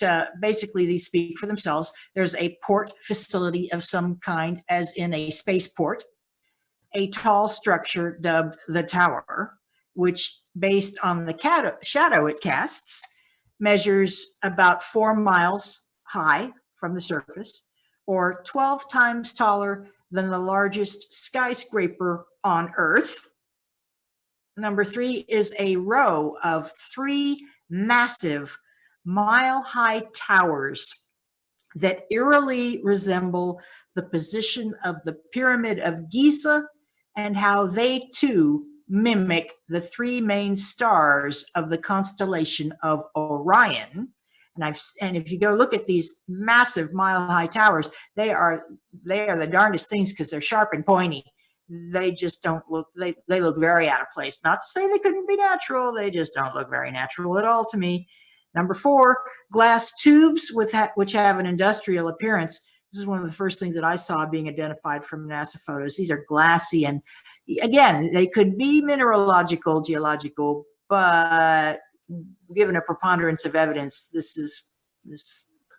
basically, these speak for themselves. There's a port facility of some kind, as in a spaceport, a tall structure dubbed the Tower, which, based on the shadow it casts, measures about 4 miles high from the surface, or 12 times taller than the largest skyscraper on Earth. Number 3 is a row of 3 massive mile-high towers that eerily resemble the position of the Pyramid of Giza and how they too mimic the 3 main stars of the constellation of Orion. And if you go look at these massive mile-high towers, they are the darndest things because they're sharp and pointy. They just don't look, they look very out of place. Not to say they couldn't be natural, they just don't look very natural at all to me. Number 4, glass tubes which have an industrial appearance. This is one of the first things that I saw being identified from NASA photos. These are glassy, and again, they could be mineralogical, geological, but given a preponderance of evidence, this is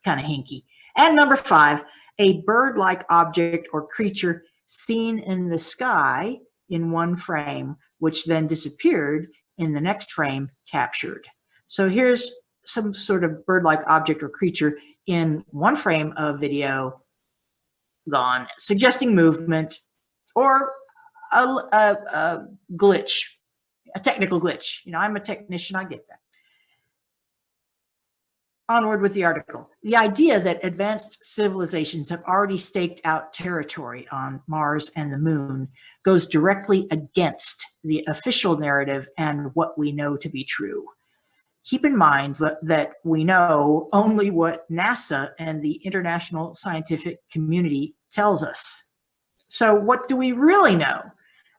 kind of hinky. And number 5, a bird-like object or creature seen in the sky in one frame, which then disappeared in the next frame captured. So here's some sort of bird-like object or creature in one frame of video gone, suggesting movement or a glitch, a technical glitch. You know, I'm a technician, I get that. Onward with the article. The idea that advanced civilizations have already staked out territory on Mars and the Moon goes directly against the official narrative and what we know to be true. Keep in mind that we know only what NASA and the international scientific community tells us. So what do we really know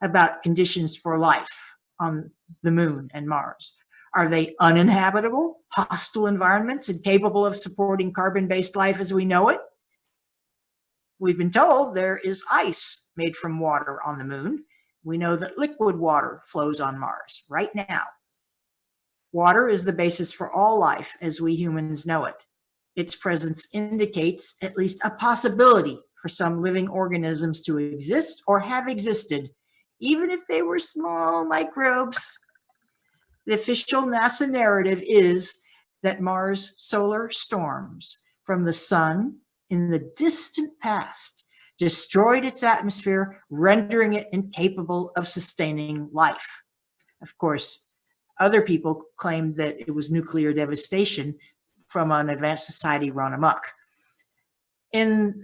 about conditions for life on the Moon and Mars? Are they uninhabitable, hostile environments and capable of supporting carbon-based life as we know it? We've been told there is ice made from water on the Moon. We know that liquid water flows on Mars right now. Water is the basis for all life as we humans know it. Its presence indicates at least a possibility for some living organisms to exist or have existed, even if they were small microbes. The official NASA narrative is that Mars' solar storms from the sun in the distant past destroyed its atmosphere, rendering it incapable of sustaining life. Of course, other people claimed that it was nuclear devastation from an advanced society run amok. And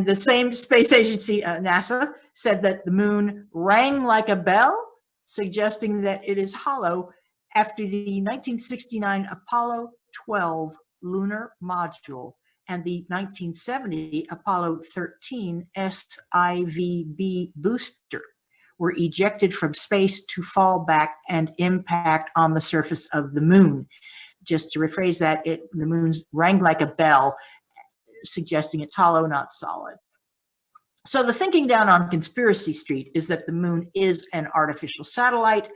the same space agency, NASA, said that the Moon rang like a bell, suggesting that it is hollow after the 1969 Apollo 12 lunar module and the 1970 Apollo 13 SIVB booster were ejected from space to fall back and impact on the surface of the Moon. Just to rephrase that, the Moon rang like a bell, suggesting it's hollow, not solid. So the thinking down on Conspiracy Street is that the Moon is an artificial satellite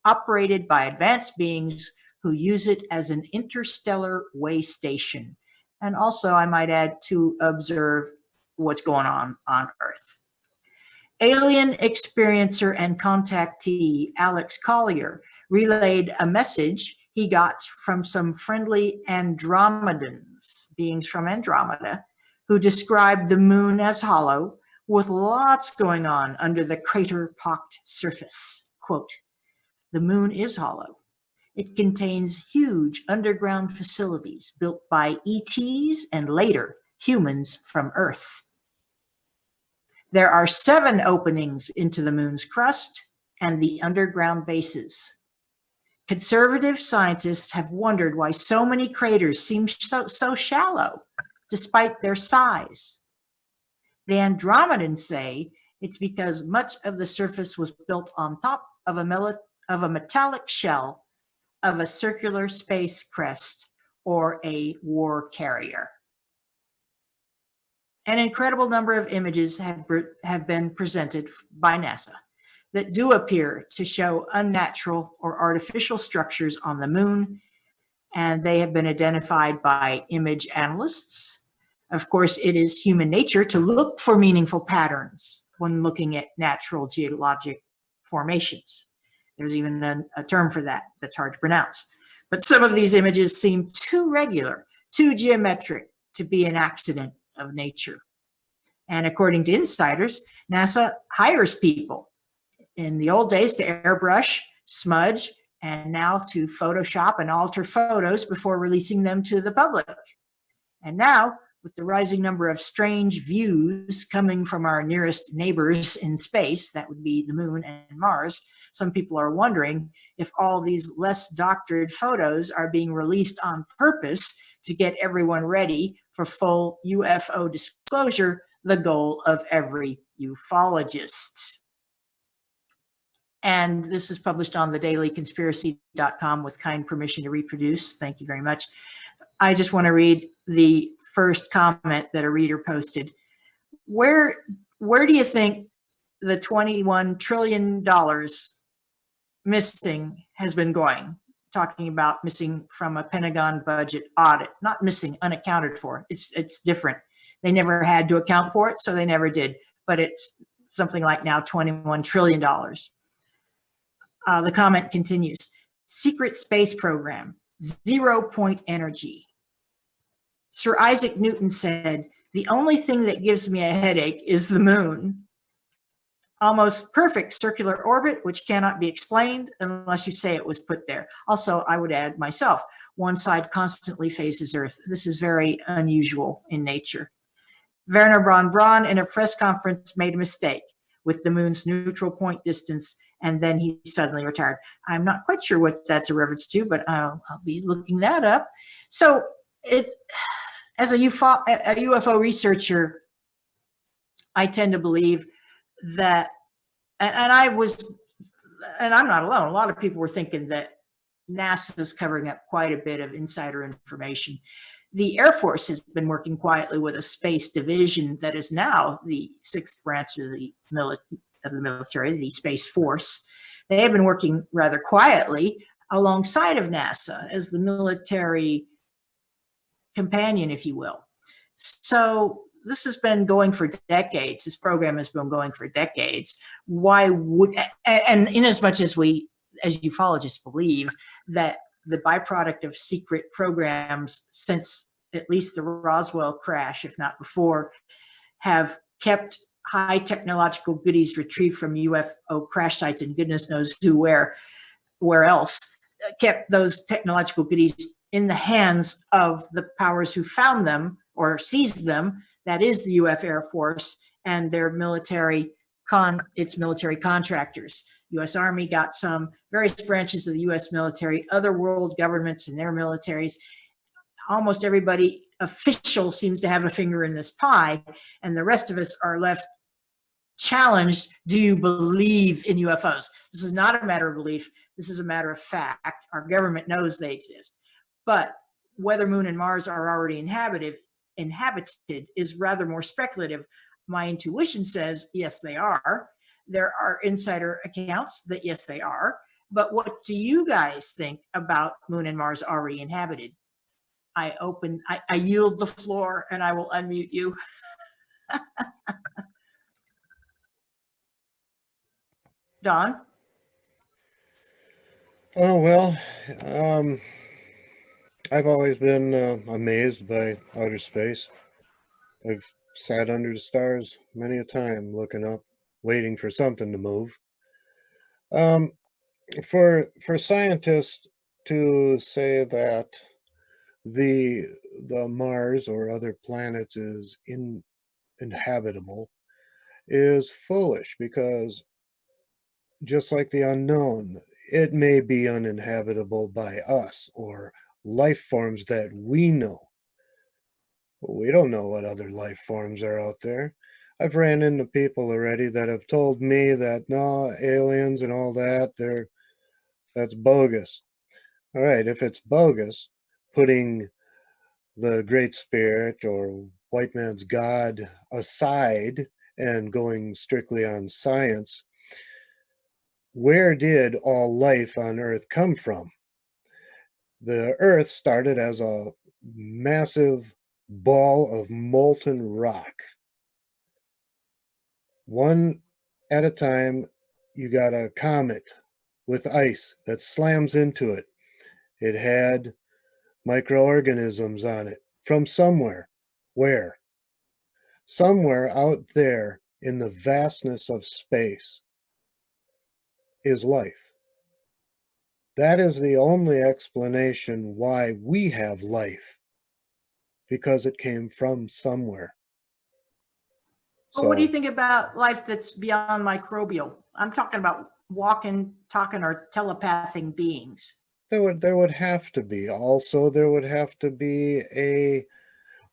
operated by advanced beings who use it as an interstellar way station. And also, I might add, to observe what's going on Earth. Alien experiencer and contactee Alex Collier relayed a message he got from some friendly Andromedans, beings from Andromeda, who described the Moon as hollow with lots going on under the crater-pocked surface. Quote, "The Moon is hollow. It contains huge underground facilities built by ETs and later humans from Earth. There are 7 openings into the Moon's crust and the underground bases. Conservative scientists have wondered why so many craters seem so shallow, despite their size. The Andromedans say it's because much of the surface was built on top of a metallic shell of a circular space crest or a war carrier." An incredible number of images have been presented by NASA that do appear to show unnatural or artificial structures on the Moon, and they have been identified by image analysts. Of course, it is human nature to look for meaningful patterns when looking at natural geologic formations. There's even a term for that that's hard to pronounce. But some of these images seem too regular, too geometric to be an accident of nature. And according to insiders, NASA hires people in the old days to airbrush smudge, and now to Photoshop and alter photos before releasing them to the public. And now, with the rising number of strange views coming from our nearest neighbors in space, that would be the moon and Mars, some people are wondering if all these less doctored photos are being released on purpose to get everyone ready for full UFO disclosure, the goal of every ufologist. And this is published on thedailyconspiracy.com with kind permission to reproduce. Thank you very much. I just want to read the first comment that a reader posted. Where do you think the $21 trillion missing has been going? Talking about missing from a Pentagon budget audit, not missing, unaccounted for. It's different. They never had to account for it, so they never did. But it's something like now $21 trillion. The comment continues. Secret space program, 0 point energy. Sir Isaac Newton said, the only thing that gives me a headache is the moon. Almost perfect circular orbit, which cannot be explained unless you say it was put there. Also, I would add myself, one side constantly faces Earth. This is very unusual in nature. Werner von Braun in a press conference made a mistake with the moon's neutral point distance, and then he suddenly retired. I'm not quite sure what that's a reference to, but I'll be looking that up. So as a UFO researcher, I tend to believe that, and I'm not alone, a lot of people were thinking that NASA is covering up quite a bit of insider information. The Air Force has been working quietly with a space division that is now the sixth branch of the military, the Space Force. They have been working rather quietly alongside of NASA as the military companion, if you will. So this has been going for decades. This program has been going for decades. Why would, and in as much as we, as ufologists, believe that the byproduct of secret programs since at least the Roswell crash, if not before, have kept high technological goodies retrieved from UFO crash sites and goodness knows who, where else, kept those technological goodies in the hands of the powers who found them or seized them, that is the US Air Force and their military contractors. US Army got some, various branches of the US military, other world governments and their militaries. Almost everybody official seems to have a finger in this pie, and the rest of us are left challenged. Do you believe in UFOs? This is not a matter of belief. This is a matter of fact. Our government knows they exist. But whether Moon and Mars are already inhabited is rather more speculative. My intuition says, yes, they are. There are insider accounts that, yes, they are. But what do you guys think about Moon and Mars already inhabited? I yield the floor and I will unmute you. Don? Oh, well, I've always been amazed by outer space. I've sat under the stars many a time looking up, waiting for something to move. For scientists to say that the Mars or other planets is inhabitable is foolish, because just like the unknown, it may be uninhabitable by us or life forms that we know. We don't know what other life forms are out there. I've ran into people already that have told me that no, aliens and all that, that's bogus. All right, if it's bogus, putting the Great Spirit or white man's God aside and going strictly on science, where did all life on Earth come from? The Earth started as a massive ball of molten rock. One at a time, you got a comet with ice that slams into it. It had microorganisms on it from somewhere. Where? Somewhere out there in the vastness of space is life. That is the only explanation why we have life, because it came from somewhere. Well, what do you So think about life that's beyond microbial? I'm talking about walking, talking, or telepathing beings. there would have to be. Also, there would have to be a,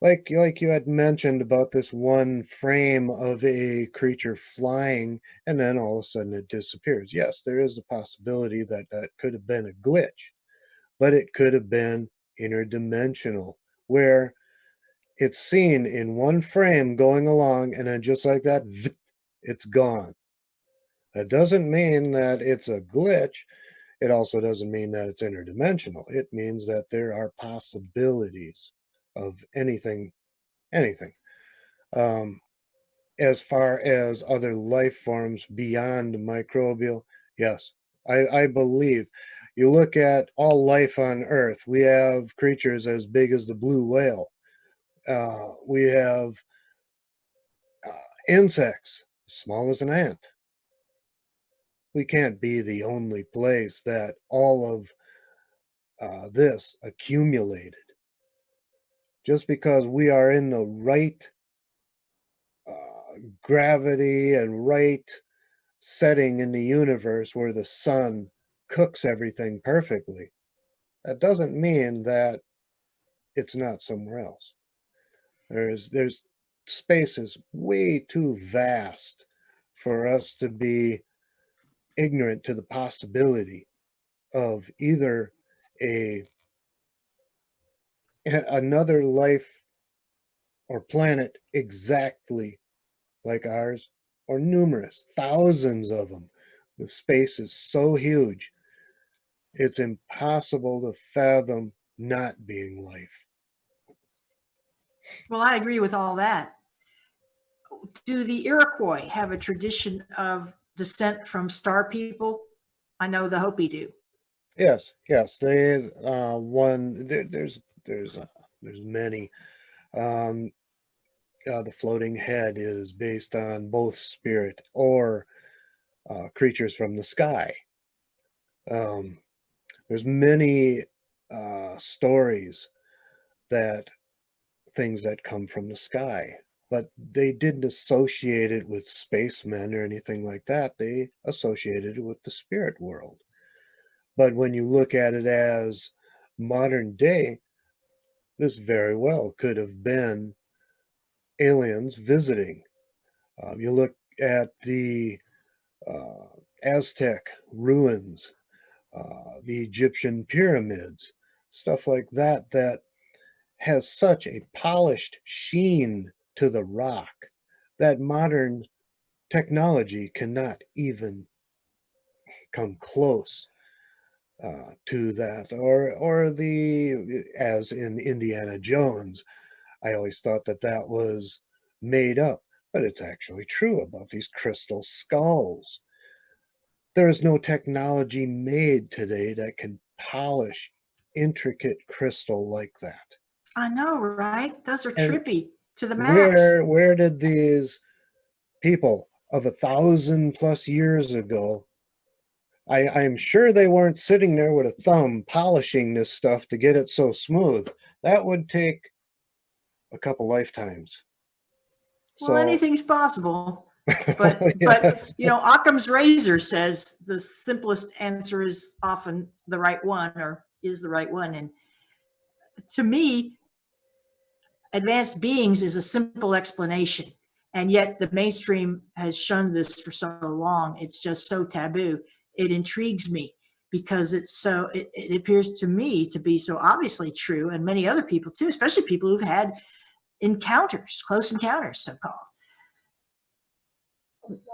like you had mentioned about this one frame of a creature flying and then all of a sudden it disappears. Yes, there is the possibility that that could have been a glitch, but it could have been interdimensional, where it's seen in one frame going along and then just like that, it's gone. That doesn't mean that it's a glitch. It also doesn't mean that it's interdimensional. It means that there are possibilities of anything. Um, as far as other life forms beyond microbial, yes, I believe. You look at all life on Earth, we have creatures as big as the blue whale. We have insects small as an ant. We can't be the only place that all of this accumulated. Just because we are in the right gravity and right setting in the universe where the sun cooks everything perfectly, that doesn't mean that it's not somewhere else. There's space is way too vast for us to be ignorant to the possibility of either a another life or planet exactly like ours, or numerous, thousands of them. The space is so huge, it's impossible to fathom not being life. Well, I agree with all that. Do the Iroquois have a tradition of descent from star people? I know the Hopi do. Yes, yes. They one there's many. Um, the floating head is based on both spirit or creatures from the sky. Um, there's many stories that things that come from the sky, but they didn't associate it with spacemen or anything like that. They associated it with the spirit world. But when you look at it as modern day, this very well could have been aliens visiting. You look at the uh, Aztec ruins, the Egyptian pyramids, stuff like that, that has such a polished sheen to the rock that modern technology cannot even come close to that. Or the, as in Indiana Jones, I always thought that that was made up, but it's actually true about these crystal skulls. There is no technology made today that can polish intricate crystal like that. I know, right? Those are And trippy to the max. where did these people of 1,000+ years ago, I'm sure they weren't sitting there with a thumb polishing this stuff to get it so smooth. That would take a couple lifetimes. Well, So anything's possible. But yes. Occam's razor says the simplest answer is often the right one, or is the right one. And to me, advanced beings is a simple explanation. And yet the mainstream has shunned this for so long. It's just so taboo. It intrigues me because it appears to me to be so obviously true, and many other people too, especially people who've had encounters, close encounters, so-called.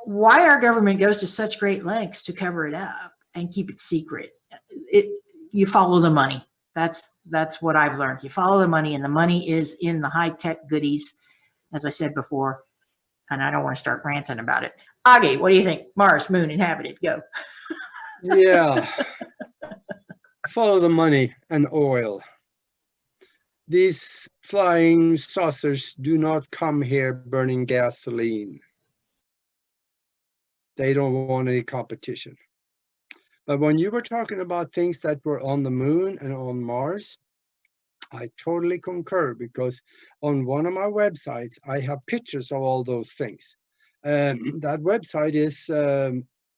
Why our government goes to such great lengths to cover it up and keep it secret. You follow the money. That's what I've learned. You follow the money, and the money is in the high-tech goodies, as I said before, and I don't want to start ranting about it. Aage, what do you think? Mars, moon, inhabited, go. Yeah, follow the money and oil. These flying saucers do not come here burning gasoline. They don't want any competition. But when you were talking about things that were on the moon and on Mars, I totally concur, because on one of my websites, I have pictures of all those things. That website is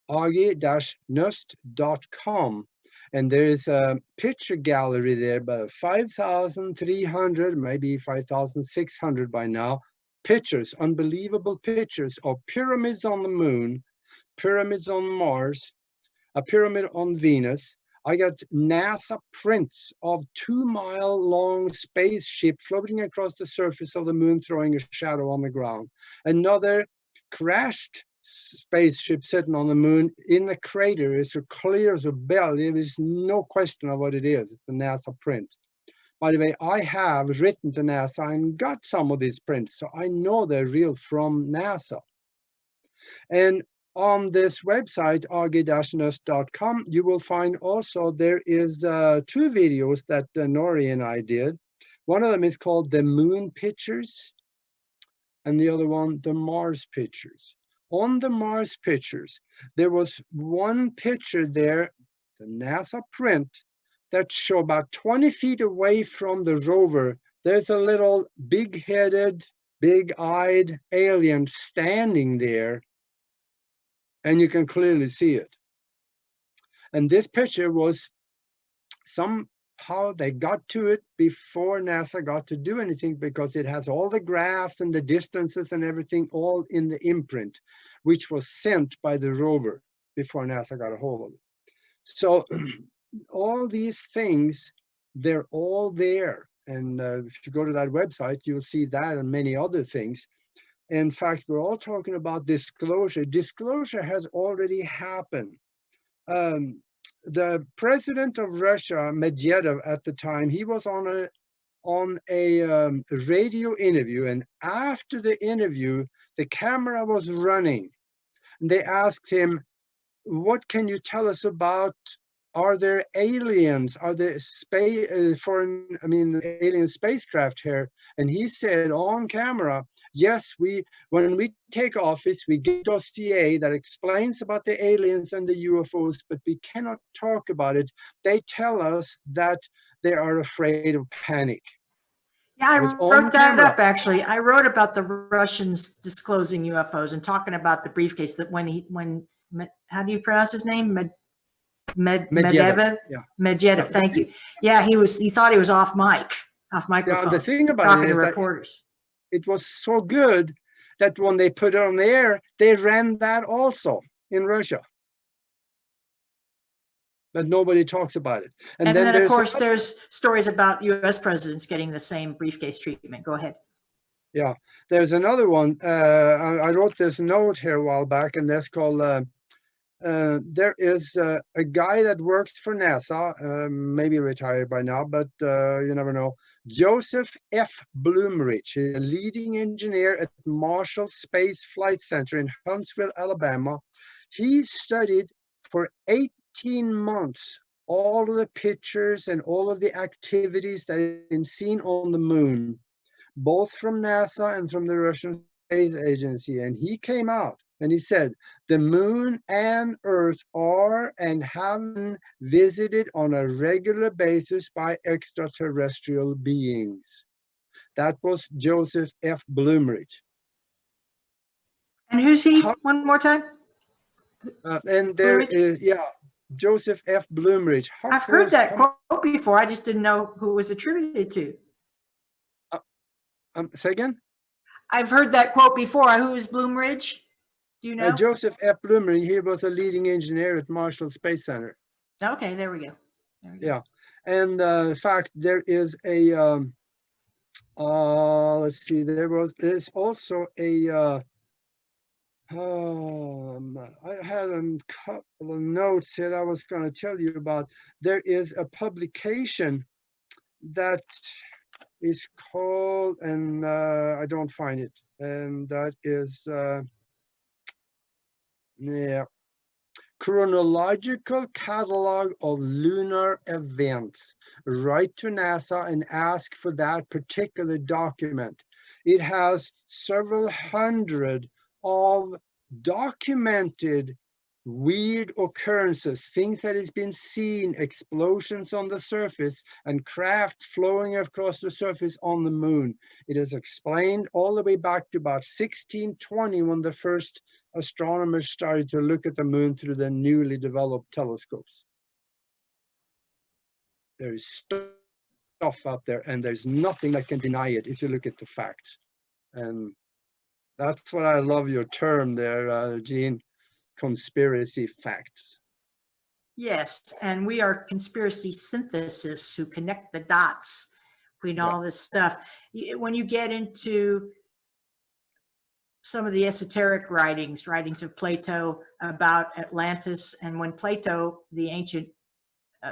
Aage-Nost.com. And there is a picture gallery there, about 5,300, maybe 5,600 by now, pictures, unbelievable pictures of pyramids on the moon, pyramids on Mars, a pyramid on Venus. I got NASA prints of 2-mile-long spaceship floating across the surface of the moon, throwing a shadow on the ground. Another crashed spaceship sitting on the moon in the crater is as clear as a bell. There is no question of what it is. It's a NASA print. By the way, I have written to NASA and got some of these prints, so I know they're real from NASA. And on this website, aage-nost.com, you will find also there is 2 videos that Nori and I did. One of them is called The Moon Pictures, and the other one, The Mars Pictures. On the Mars pictures, there was one picture there, the NASA print, that showed about 20 feet away from the rover. There's a little big-headed, big-eyed alien standing there, and you can clearly see it. And this picture was somehow they got to it before NASA got to do anything, because it has all the graphs and the distances and everything all in the imprint, which was sent by the rover before NASA got a hold of it. So all these things, they're all there. And if you go to that website, you'll see that and many other things. In fact, we're all talking about disclosure. Disclosure has already happened. The president of Russia, Medvedev, at the time, he was on a radio interview, and after the interview, the camera was running. And they asked him, "What can you tell us about? Are there aliens? Are there alien spacecraft here?" And he said on camera, "Yes, when we take office, we get a dossier that explains about the aliens and the UFOs, but we cannot talk about it. They tell us that they are afraid of panic." Yeah, I It was on wrote that camera. up, actually. I wrote about the Russians disclosing UFOs and talking about the briefcase that how do you pronounce his name? Medvedev? Yeah. Medvedev, thank you. Yeah, he thought he was off microphone. Yeah, the thing about talking it to is that reporters. it was so good that when they put it on the air, they ran that also in Russia. But nobody talks about it. And then of course, there's stories about US presidents getting the same briefcase treatment. Go ahead. Yeah, there's another one. I wrote this note here a while back, and that's called, there is a guy that works for NASA, maybe retired by now, but you never know. Joseph F. Blumrich, a leading engineer at Marshall Space Flight Center in Huntsville, Alabama. He studied for 18 months all of the pictures and all of the activities that have been seen on the moon, both from NASA and from the Russian Space Agency. And he came out and he said, the moon and Earth are and have been visited on a regular basis by extraterrestrial beings. That was Joseph F. Blumrich. And who's he? One more time? And there is, yeah, Joseph F. Blumrich. I've heard that quote before. I just didn't know who it was attributed to. Say again? I've heard that quote before. Who is Blumrich? Do you know? Joseph F. Blumrich. He was a leading engineer at Marshall Space Center. Okay, there we go. Yeah, and in fact, there is a let's see. There's also a I had a couple of notes here I was going to tell you about. There is a publication that is called, and I don't find it, and that is yeah, Chronological Catalog of Lunar Events. Write to NASA and ask for that particular document. It has several hundred of documented weird occurrences, things that has been seen, explosions on the surface and craft flowing across the surface on the moon. It is explained all the way back to about 1620 when the first astronomers started to look at the moon through the newly developed telescopes. There is stuff out there and there's nothing that can deny it if you look at the facts. And that's what I love your term there, Gene. Conspiracy facts. Yes, and we are conspiracy synthesists who connect the dots between all this stuff. When you get into some of the esoteric writings of Plato about Atlantis, and when Plato, the ancient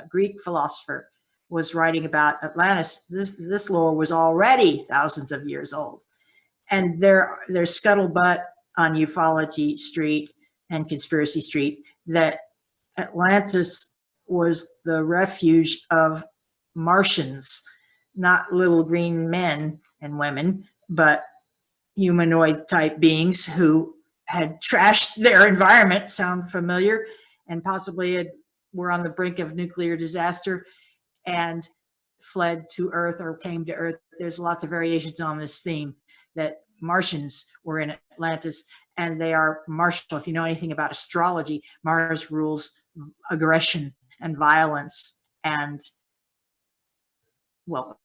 Greek philosopher, was writing about Atlantis, this lore was already thousands of years old. And there's scuttlebutt on ufology street and conspiracy street that Atlantis was the refuge of Martians, not little green men and women, but humanoid type beings who had trashed their environment, sound familiar, and possibly were on the brink of nuclear disaster and fled to Earth or came to Earth. There's lots of variations on this theme that Martians were in Atlantis, and they are martial. If you know anything about astrology, Mars rules aggression and violence, and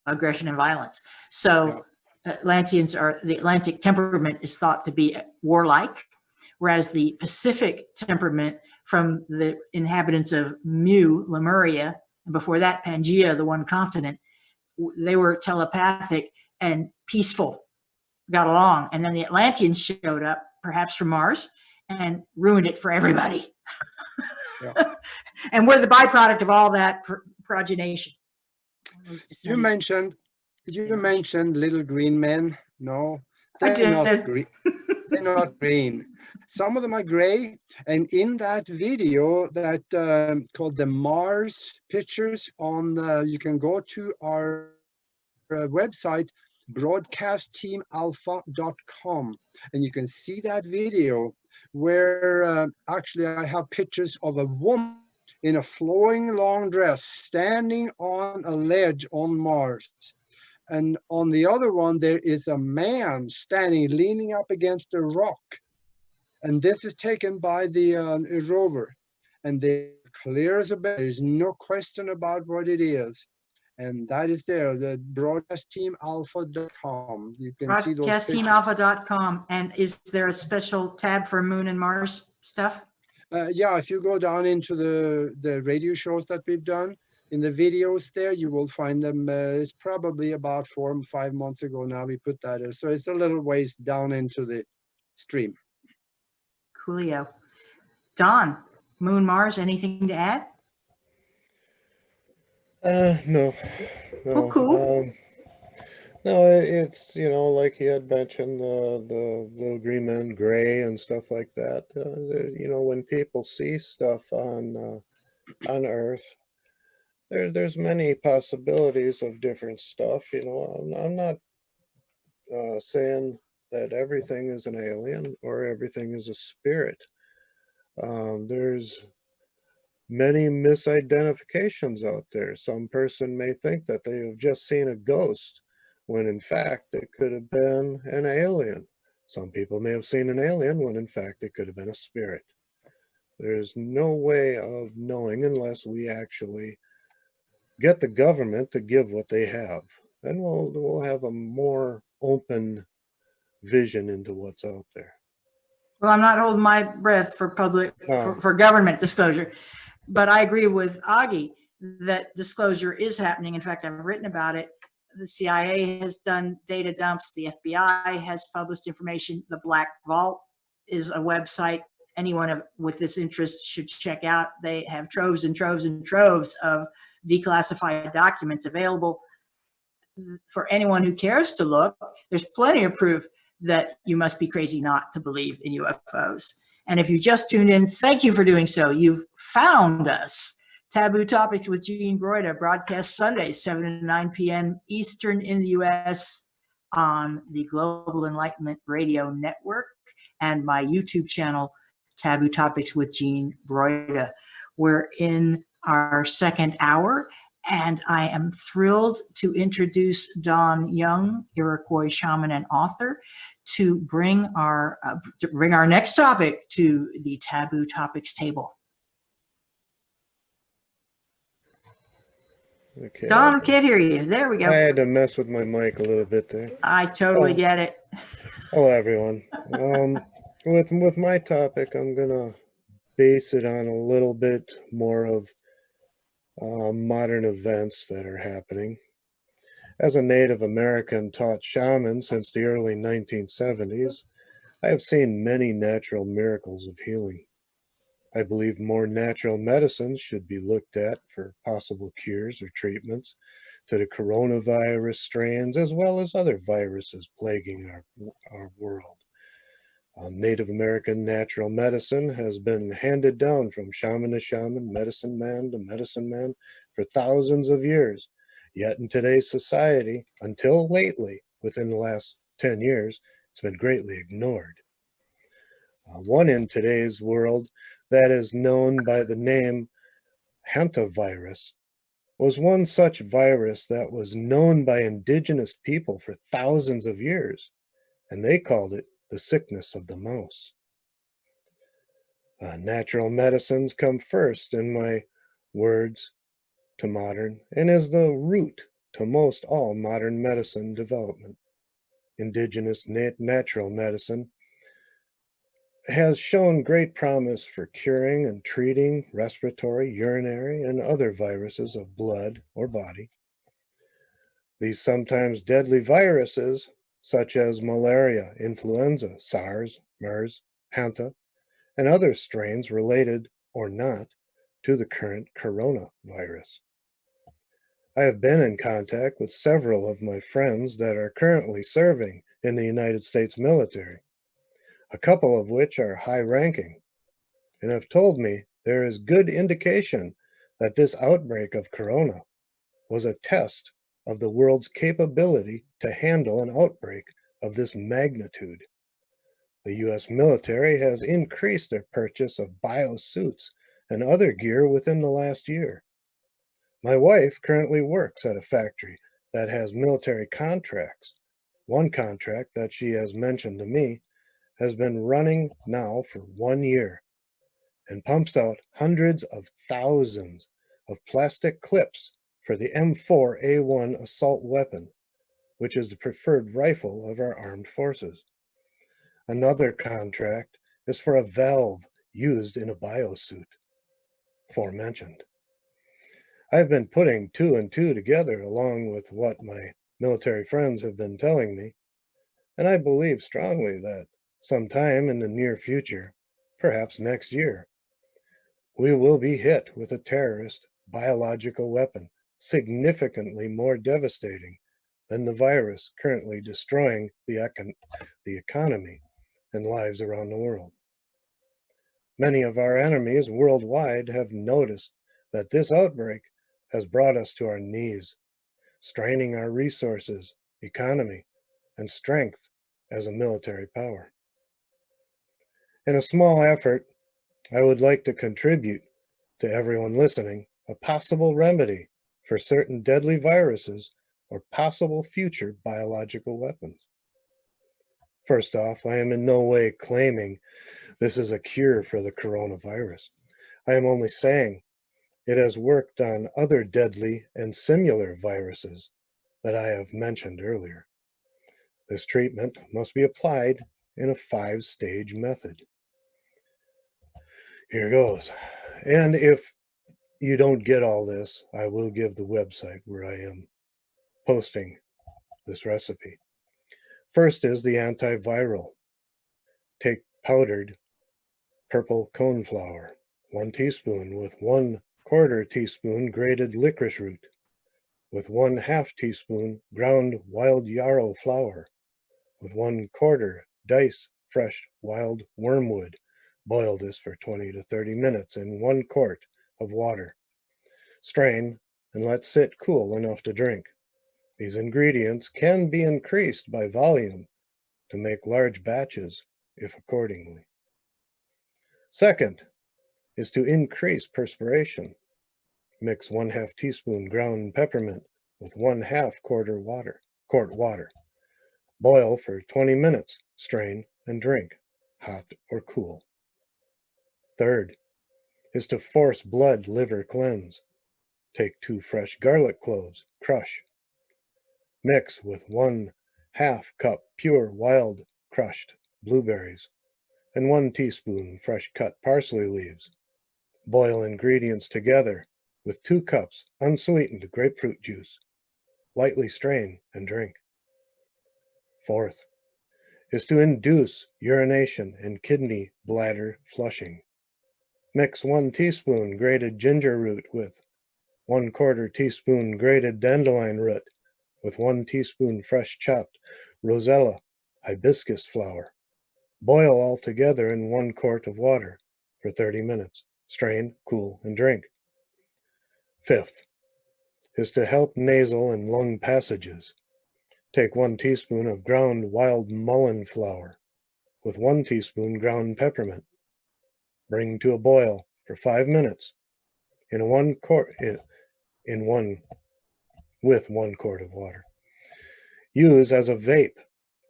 aggression and violence. So Atlanteans the Atlantic temperament is thought to be warlike, whereas the Pacific temperament from the inhabitants of Lemuria, and before that Pangaea, the one continent, they were telepathic and peaceful, got along. And then the Atlanteans showed up, perhaps from Mars, and ruined it for everybody. And we're the byproduct of all that progenation. You mentioned little green men. No, they're not green. They're not green. Some of them are gray. And in that video that called the Mars pictures on, you can go to our website, broadcastteamalpha.com, and you can see that video where actually I have pictures of a woman in a flowing long dress standing on a ledge on Mars. And on the other one, there is a man standing, leaning up against a rock. And this is taken by the rover. And they're clear as a bell. There's no question about what it is. And that is there, the broadcastteamalpha.com. You can see those pictures. Broadcastteamalpha.com. And is there a special tab for Moon and Mars stuff? Yeah, if you go down into the radio shows that we've done, in the videos there, you will find them. It's probably about 4 or 5 months ago now we put that in. So it's a little ways down into the stream. Coolio. Don, Moon, Mars, anything to add? No. Oh, cool. No, it's, like he had mentioned, the little green men, gray and stuff like that. When people see stuff on Earth, there's many possibilities of different stuff. I'm not saying that everything is an alien or everything is a spirit. There's many misidentifications out there. Some person may think that they have just seen a ghost, when in fact it could have been an alien. Some people may have seen an alien when in fact it could have been a spirit. There's no way of knowing unless we actually get the government to give what they have. Then we'll have a more open vision into what's out there. Well, I'm not holding my breath for for government disclosure, but I agree with Aage that disclosure is happening. In fact, I've written about it. The CIA has done data dumps. The FBI has published information. The Black Vault is a website anyone with this interest should check out. They have troves and troves and troves of declassified documents available for anyone who cares to look. There's plenty of proof that you must be crazy not to believe in UFOs. And if you just tuned in, thank you for doing so. You've found us. Taboo Topics with Gene Broida, broadcast Sundays, 7 to 9 p.m. Eastern in the U.S. on the Global Enlightenment Radio Network and my YouTube channel, Taboo Topics with Jean Broida. We're in our second hour, and I am thrilled to introduce Dawn Young, Iroquois shaman and author, to bring our next topic to the Taboo Topics table. Okay. Dawn, I can't hear you. There we I go. had to mess with my mic a little bit there. I totally get it. Hello, everyone. With my topic, I'm gonna base it on a little bit more of modern events that are happening. As a Native American taught shaman since the early 1970s, I have seen many natural miracles of healing. I believe more natural medicines should be looked at for possible cures or treatments to the coronavirus strains as well as other viruses plaguing our world. Native American natural medicine has been handed down from shaman to shaman, medicine man to medicine man for thousands of years. Yet in today's society, until lately, within the last 10 years, it's been greatly ignored. One in today's world that is known by the name hantavirus was one such virus that was known by indigenous people for thousands of years, and they called it the sickness of the mouse. Natural medicines come first in my words to modern and is the root to most all modern medicine development. Indigenous natural medicine has shown great promise for curing and treating respiratory, urinary, and other viruses of blood or body. These sometimes deadly viruses, such as malaria, influenza, SARS, MERS, Hanta, and other strains related or not to the current coronavirus. I have been in contact with several of my friends that are currently serving in the United States military, a couple of which are high ranking, and have told me there is good indication that this outbreak of corona was a test of the world's capability to handle an outbreak of this magnitude. The US military has increased their purchase of biosuits and other gear within the last year. My wife currently works at a factory that has military contracts. One contract that she has mentioned to me has been running now for 1 year and pumps out hundreds of thousands of plastic clips for the M4A1 assault weapon, which is the preferred rifle of our armed forces. Another contract is for a valve used in a biosuit, aforementioned. I've been putting two and two together along with what my military friends have been telling me, and I believe strongly that sometime in the near future, perhaps next year, we will be hit with a terrorist biological weapon significantly more devastating than the virus currently destroying the economy and lives around the world. Many of our enemies worldwide have noticed that this outbreak has brought us to our knees, straining our resources, economy, and strength as a military power. In a small effort, I would like to contribute to everyone listening a possible remedy for certain deadly viruses or possible future biological weapons. First off, I am in no way claiming this is a cure for the coronavirus. I am only saying it has worked on other deadly and similar viruses that I have mentioned earlier. This treatment must be applied in a 5-stage method. Here goes. And if you don't get all this, I will give the website where I am posting this recipe. First is the antiviral. Take powdered purple cone flour, 1 teaspoon with 1/4 teaspoon grated licorice root, with 1/2 teaspoon ground wild yarrow flour, with 1/4 dice fresh wild wormwood. Boil this for 20 to 30 minutes in 1 quart of water. Strain and let sit cool enough to drink. These ingredients can be increased by volume to make large batches if accordingly. Second is to increase perspiration. Mix 1/2 teaspoon ground peppermint with 1/2 quart water. Boil for 20 minutes, strain and drink, hot or cool. Third is to force blood liver cleanse. Take 2 fresh garlic cloves, crush. Mix with 1/2 cup pure wild crushed blueberries and 1 teaspoon fresh cut parsley leaves. Boil ingredients together with 2 cups unsweetened grapefruit juice. Lightly strain and drink. Fourth is to induce urination and kidney bladder flushing. Mix 1 teaspoon grated ginger root with 1/4 teaspoon grated dandelion root with 1 teaspoon fresh chopped rosella hibiscus flower. Boil all together in 1 quart of water for 30 minutes. Strain, cool, and drink. Fifth is to help nasal and lung passages. Take 1 teaspoon of ground wild mullein flower with 1 teaspoon ground peppermint. Bring to a boil for 5 minutes in with 1 quart of water. Use as a vape,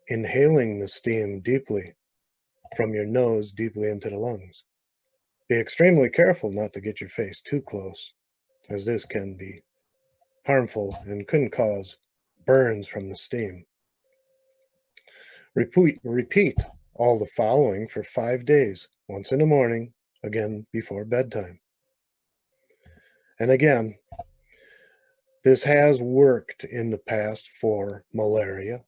inhaling the steam deeply from your nose deeply into the lungs. Be extremely careful not to get your face too close, as this can be harmful and can cause burns from the steam. Repeat all the following for 5 days, once in the morning, again before bedtime. And again, this has worked in the past for malaria,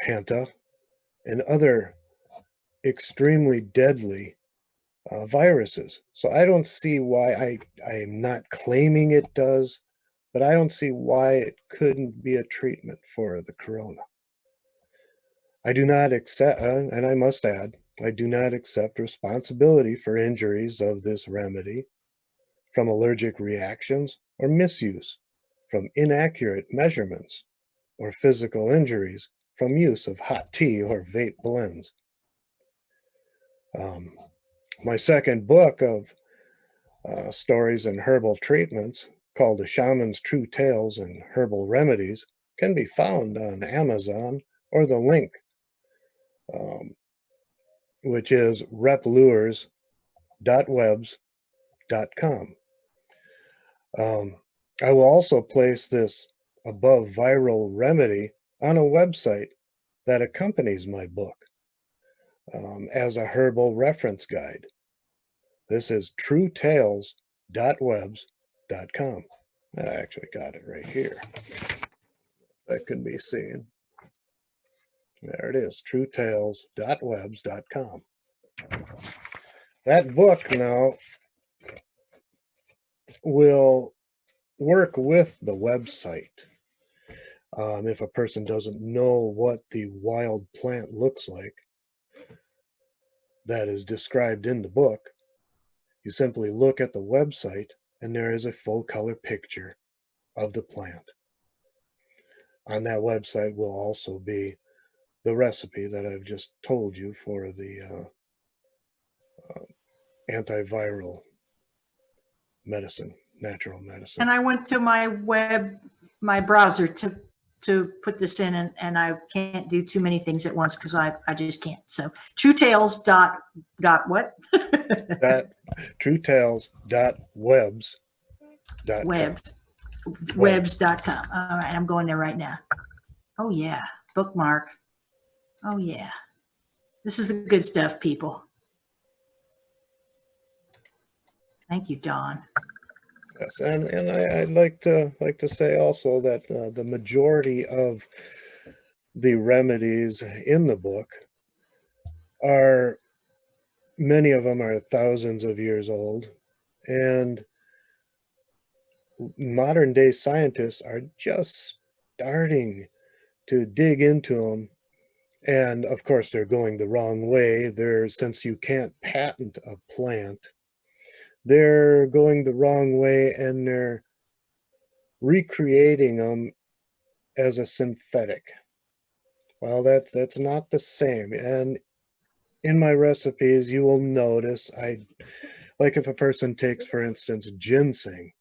hanta, and other extremely deadly viruses. So I don't see why I am not claiming it does, but I don't see why it couldn't be a treatment for the corona. I do not accept, and I must add, I do not accept responsibility for injuries of this remedy from allergic reactions or misuse, from inaccurate measurements, or physical injuries from use of hot tea or vape blends. My second book of stories and herbal treatments, called The Shaman's True Tales and Herbal Remedies, can be found on Amazon, or the link, which is replures.webs.com. I will also place this above viral remedy on a website that accompanies my book as a herbal reference guide. This is truetales.webs.com. I actually got it right here. That can be seen. There it is, truetales.webs.com. That book now will work with the website. If a person doesn't know what the wild plant looks like that is described in the book, you simply look at the website and there is a full color picture of the plant. On that website will also be the recipe that I've just told you for the antiviral medicine, natural medicine. And I went to my browser to put this in, and I can't do too many things at once because I just can't. So truetales dot what? truetales.webs.com. Webs.com. All right, I'm going there right now. Oh yeah, bookmark. Oh yeah. This is the good stuff, people. Thank you, Don. Yes, and I'd like to say also that the majority of the remedies in the book are, many of them are thousands of years old, and modern day scientists are just starting to dig into them. And of course, they're going the wrong way. Since you can't patent a plant, they're going the wrong way, and they're recreating them as a synthetic. Well, that's not the same. And in my recipes, you will notice like if a person takes, for instance, ginseng,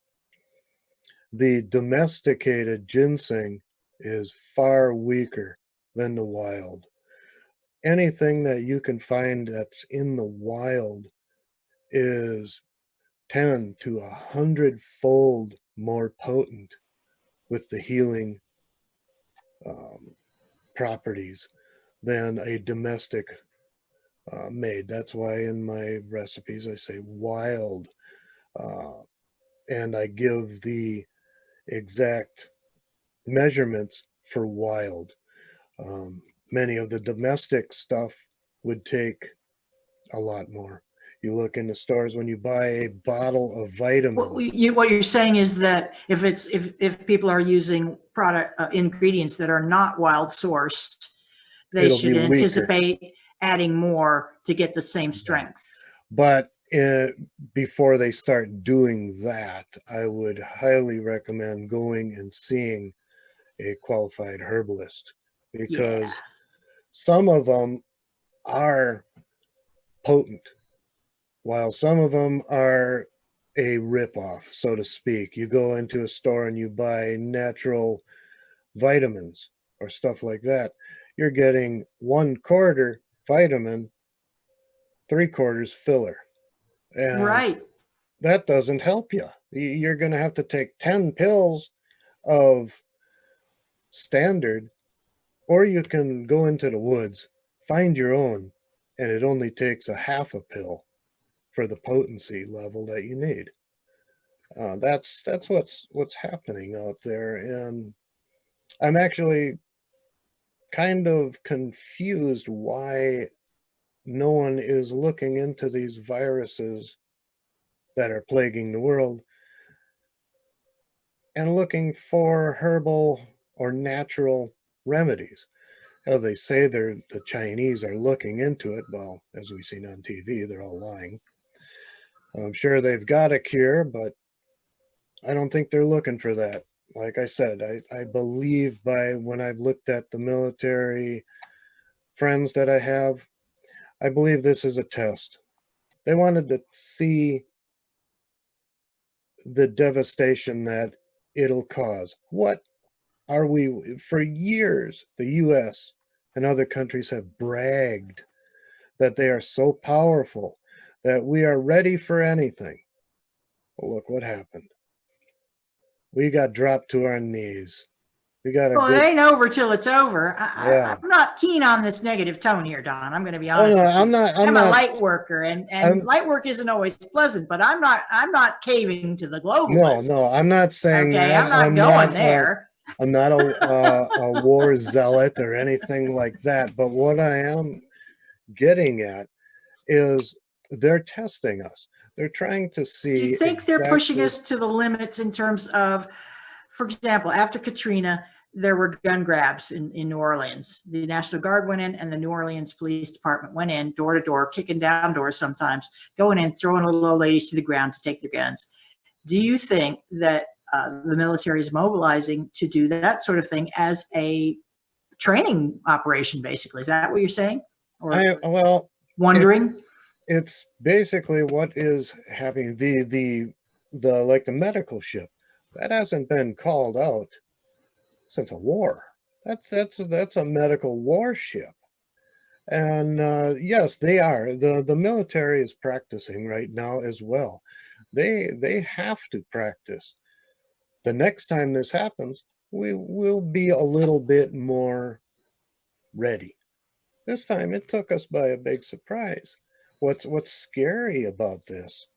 the domesticated ginseng is far weaker than the wild. Anything that you can find that's in the wild is 10 to 100-fold more potent with the healing properties than a domestic made. That's why in my recipes I say wild, and I give the exact measurements for wild. Many of the domestic stuff would take a lot more. You look in the stores when you buy a bottle of vitamin. What you're saying is that if people are using product ingredients that are not wild sourced, they It'll should be weaker. anticipate adding more to get the same strength. But before they start doing that, I would highly recommend going and seeing a qualified herbalist, because some of them are potent, while some of them are a ripoff, so to speak. You go into a store and you buy natural vitamins or stuff like that. You're getting 1/4 vitamin, 3/4 filler. And Right. that doesn't help you. You're going to have to take 10 pills of standard, or you can go into the woods, find your own, and it only takes a half a pill for the potency level that you need. That's what's happening out there, and I'm actually kind of confused why no one is looking into these viruses that are plaguing the world and looking for herbal or natural remedies. How they say the Chinese are looking into it. Well, as we've seen on TV, they're all lying. I'm sure they've got a cure, but I don't think they're looking for that. Like I said, I believe by when I've looked at the military friends that I have, I believe this is a test. They wanted to see the devastation that it'll cause. What are we, for years, the US and other countries have bragged that they are so powerful, that we are ready for anything. Well, look what happened. We got dropped to our knees. We got a Well, it good... ain't over till it's over. Yeah. I'm not keen on this negative tone here, Don. I'm going to be Oh honest no, with you. I'm not. I'm a not. light worker, and light work isn't always pleasant. But I'm not caving to the globalists. No, I'm not saying Okay, that. I'm not going there. I'm not a war zealot or anything like that. But what I am getting at is they're testing us. They're trying to see. Do you think they're pushing us to the limits in terms of, for example, after Katrina, there were gun grabs in New Orleans. The National Guard went in, and the New Orleans Police Department went in door to door, kicking down doors sometimes, going in, throwing little old ladies to the ground to take their guns. Do you think that the military is mobilizing to do that sort of thing as a training operation, basically? Is that what you're saying? Or wondering? It's basically what is happening. The like the medical ship that hasn't been called out since a war. That's a medical warship. And yes, they are. The military is practicing right now as well. They have to practice. The next time this happens, we will be a little bit more ready. This time it took us by a big surprise. What's scary about this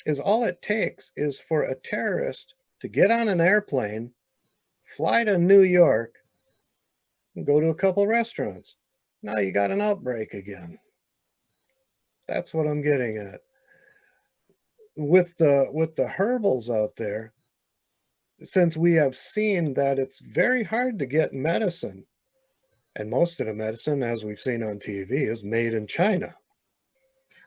is all it takes is for a terrorist to get on an airplane, fly to New York, and go to a couple restaurants. Now you got an outbreak again. That's what I'm getting at. With the herbals out there, since we have seen that it's very hard to get medicine, and most of the medicine, as we've seen on TV, is made in China.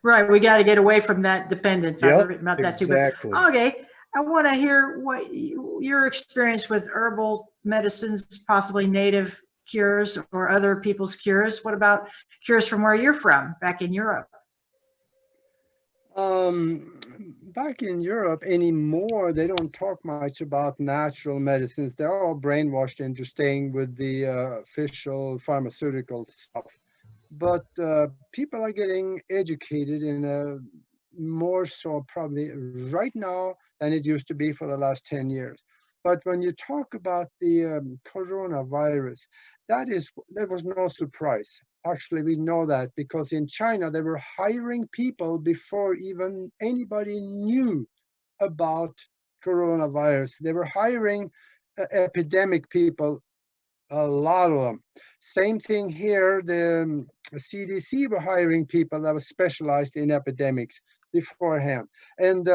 Right, we got to get away from that dependence. Yep, I've written about that too. exactly. But, okay, I want to hear what your experience with herbal medicines, possibly native cures or other people's cures? What about cures from where you're from, back in Europe? Back in Europe anymore, they don't talk much about natural medicines. They're all brainwashed into staying with the official pharmaceutical stuff. But people are getting educated in a more so probably right now than it used to be for the last 10 years. But when you talk about the coronavirus, that was no surprise. Actually, we know that because in China, they were hiring people before even anybody knew about coronavirus. They were hiring epidemic people, a lot of them. Same thing here, the CDC were hiring people that were specialized in epidemics beforehand. And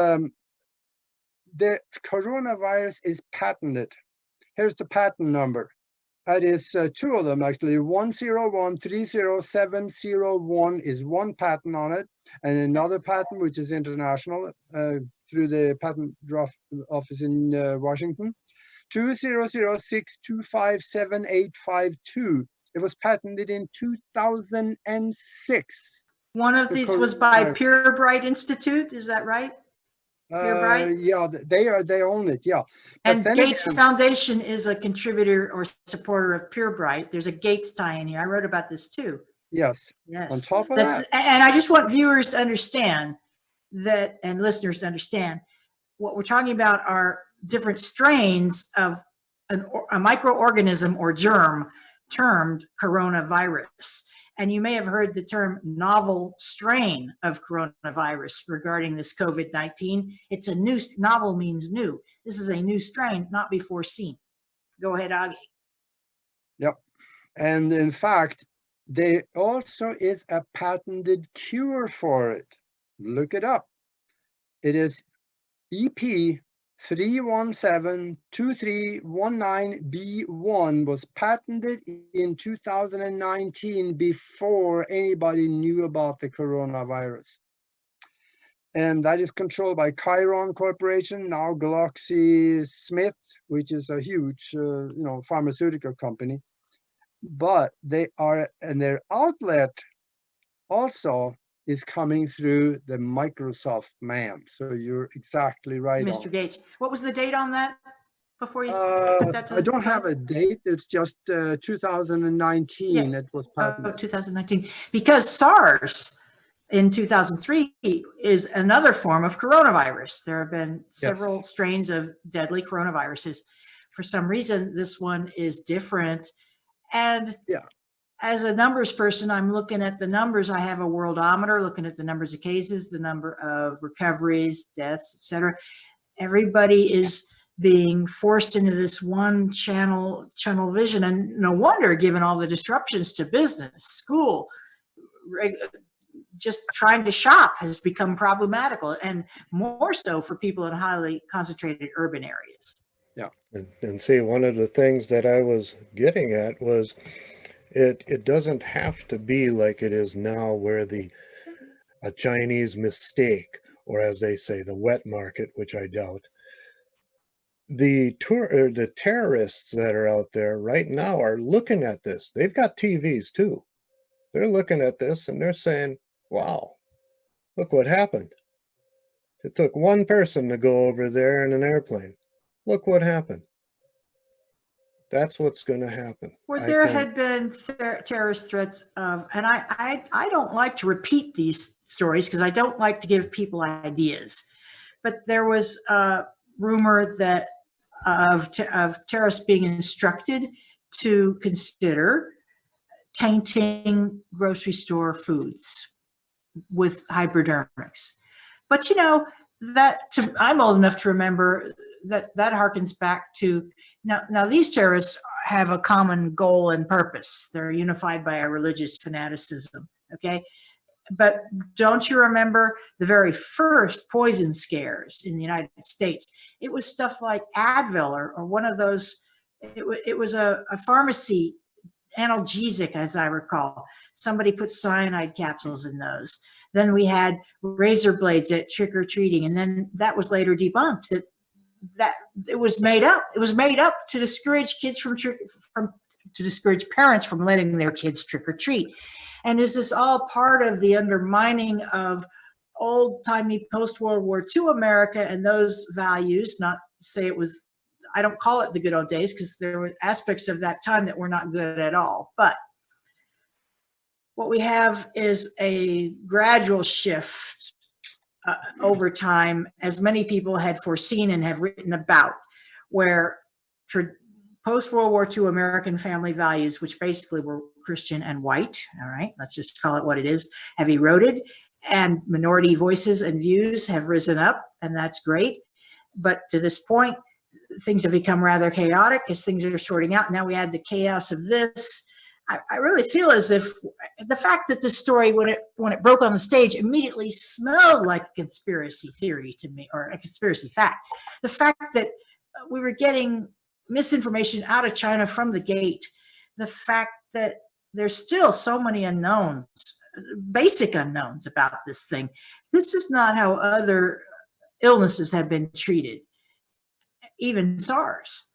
the coronavirus is patented. Here's the patent number. That is two of them actually. 101-30701 is one patent on it, and another patent which is international through the patent draft office in Washington. 2006257852. It was patented in 2006. One of these was by Purebright Institute, is that right? Purebright? Yeah, they own it, yeah. And Gates Foundation is a contributor or supporter of Purebright. There's a Gates tie in here. I wrote about this too. Yes. Yes. On top of that. And I just want viewers to understand that, and listeners to understand, what we're talking about are different strains of a microorganism or germ termed coronavirus. And you may have heard the term novel strain of coronavirus regarding this COVID-19. It's a new, novel means new. This is a new strain, not before seen. Go ahead, Aage. Yep. And in fact, there also is a patented cure for it. Look it up. It is EP 3172319B1 was patented in 2019 before anybody knew about the coronavirus. And that is controlled by Chiron Corporation, now GlaxoSmith, which is a huge pharmaceutical company. But they are, and their outlet also is coming through the Microsoft man. So you're exactly right. Mr. Gates, what was the date on that before you put that to the I don't side? have a date. It's just 2019 it was patented. 2019. Because SARS in 2003 is another form of coronavirus. There have been several strains of deadly coronaviruses. For some reason, this one is different. And as a numbers person, I'm looking at the numbers. I have a worldometer, looking at the numbers of cases, the number of recoveries, deaths, etc. Everybody is being forced into this one channel vision, and no wonder, given all the disruptions to business, school, just trying to shop has become problematical, and more so for people in highly concentrated urban areas. Yeah, and see, one of the things that I was getting at was it doesn't have to be like it is now, where a Chinese mistake, or as they say, the wet market, which I doubt. The terrorists that are out there right now are looking at this. They've got TVs too. They're looking at this and they're saying, wow, look what happened. It took one person to go over there in an airplane. Look what happened. That's what's going to happen. Where there had been terrorist threats, and I don't like to repeat these stories because I don't like to give people ideas, but there was a rumor that of terrorists being instructed to consider tainting grocery store foods with hypodermics. But I'm old enough to remember that harkens back to now these terrorists have a common goal and purpose. They're unified by a religious fanaticism, okay? But don't you remember the very first poison scares in the United States? It was stuff like Advil or one of those, it was a pharmacy analgesic, as I recall. Somebody put cyanide capsules in those. Then we had razor blades at trick-or-treating, and then that was later debunked, that it was made up. It was made up to discourage kids from to discourage parents from letting their kids trick or treat. And is this all part of the undermining of old-timey post-World War II America and those values? Not to say it was, I don't call it the good old days, because there were aspects of that time that were not good at all. But what we have is a gradual shift over time, as many people had foreseen and have written about, where post-World War II American family values, which basically were Christian and white, all right, let's just call it what it is, have eroded, and minority voices and views have risen up, and that's great. But to this point, things have become rather chaotic as things are sorting out. Now we add the chaos of this. I really feel as if the fact that this story, when it broke on the stage, immediately smelled like a conspiracy theory to me, or a conspiracy fact. The fact that we were getting misinformation out of China from the gate, the fact that there's still so many unknowns, basic unknowns about this thing. This is not how other illnesses have been treated, even SARS.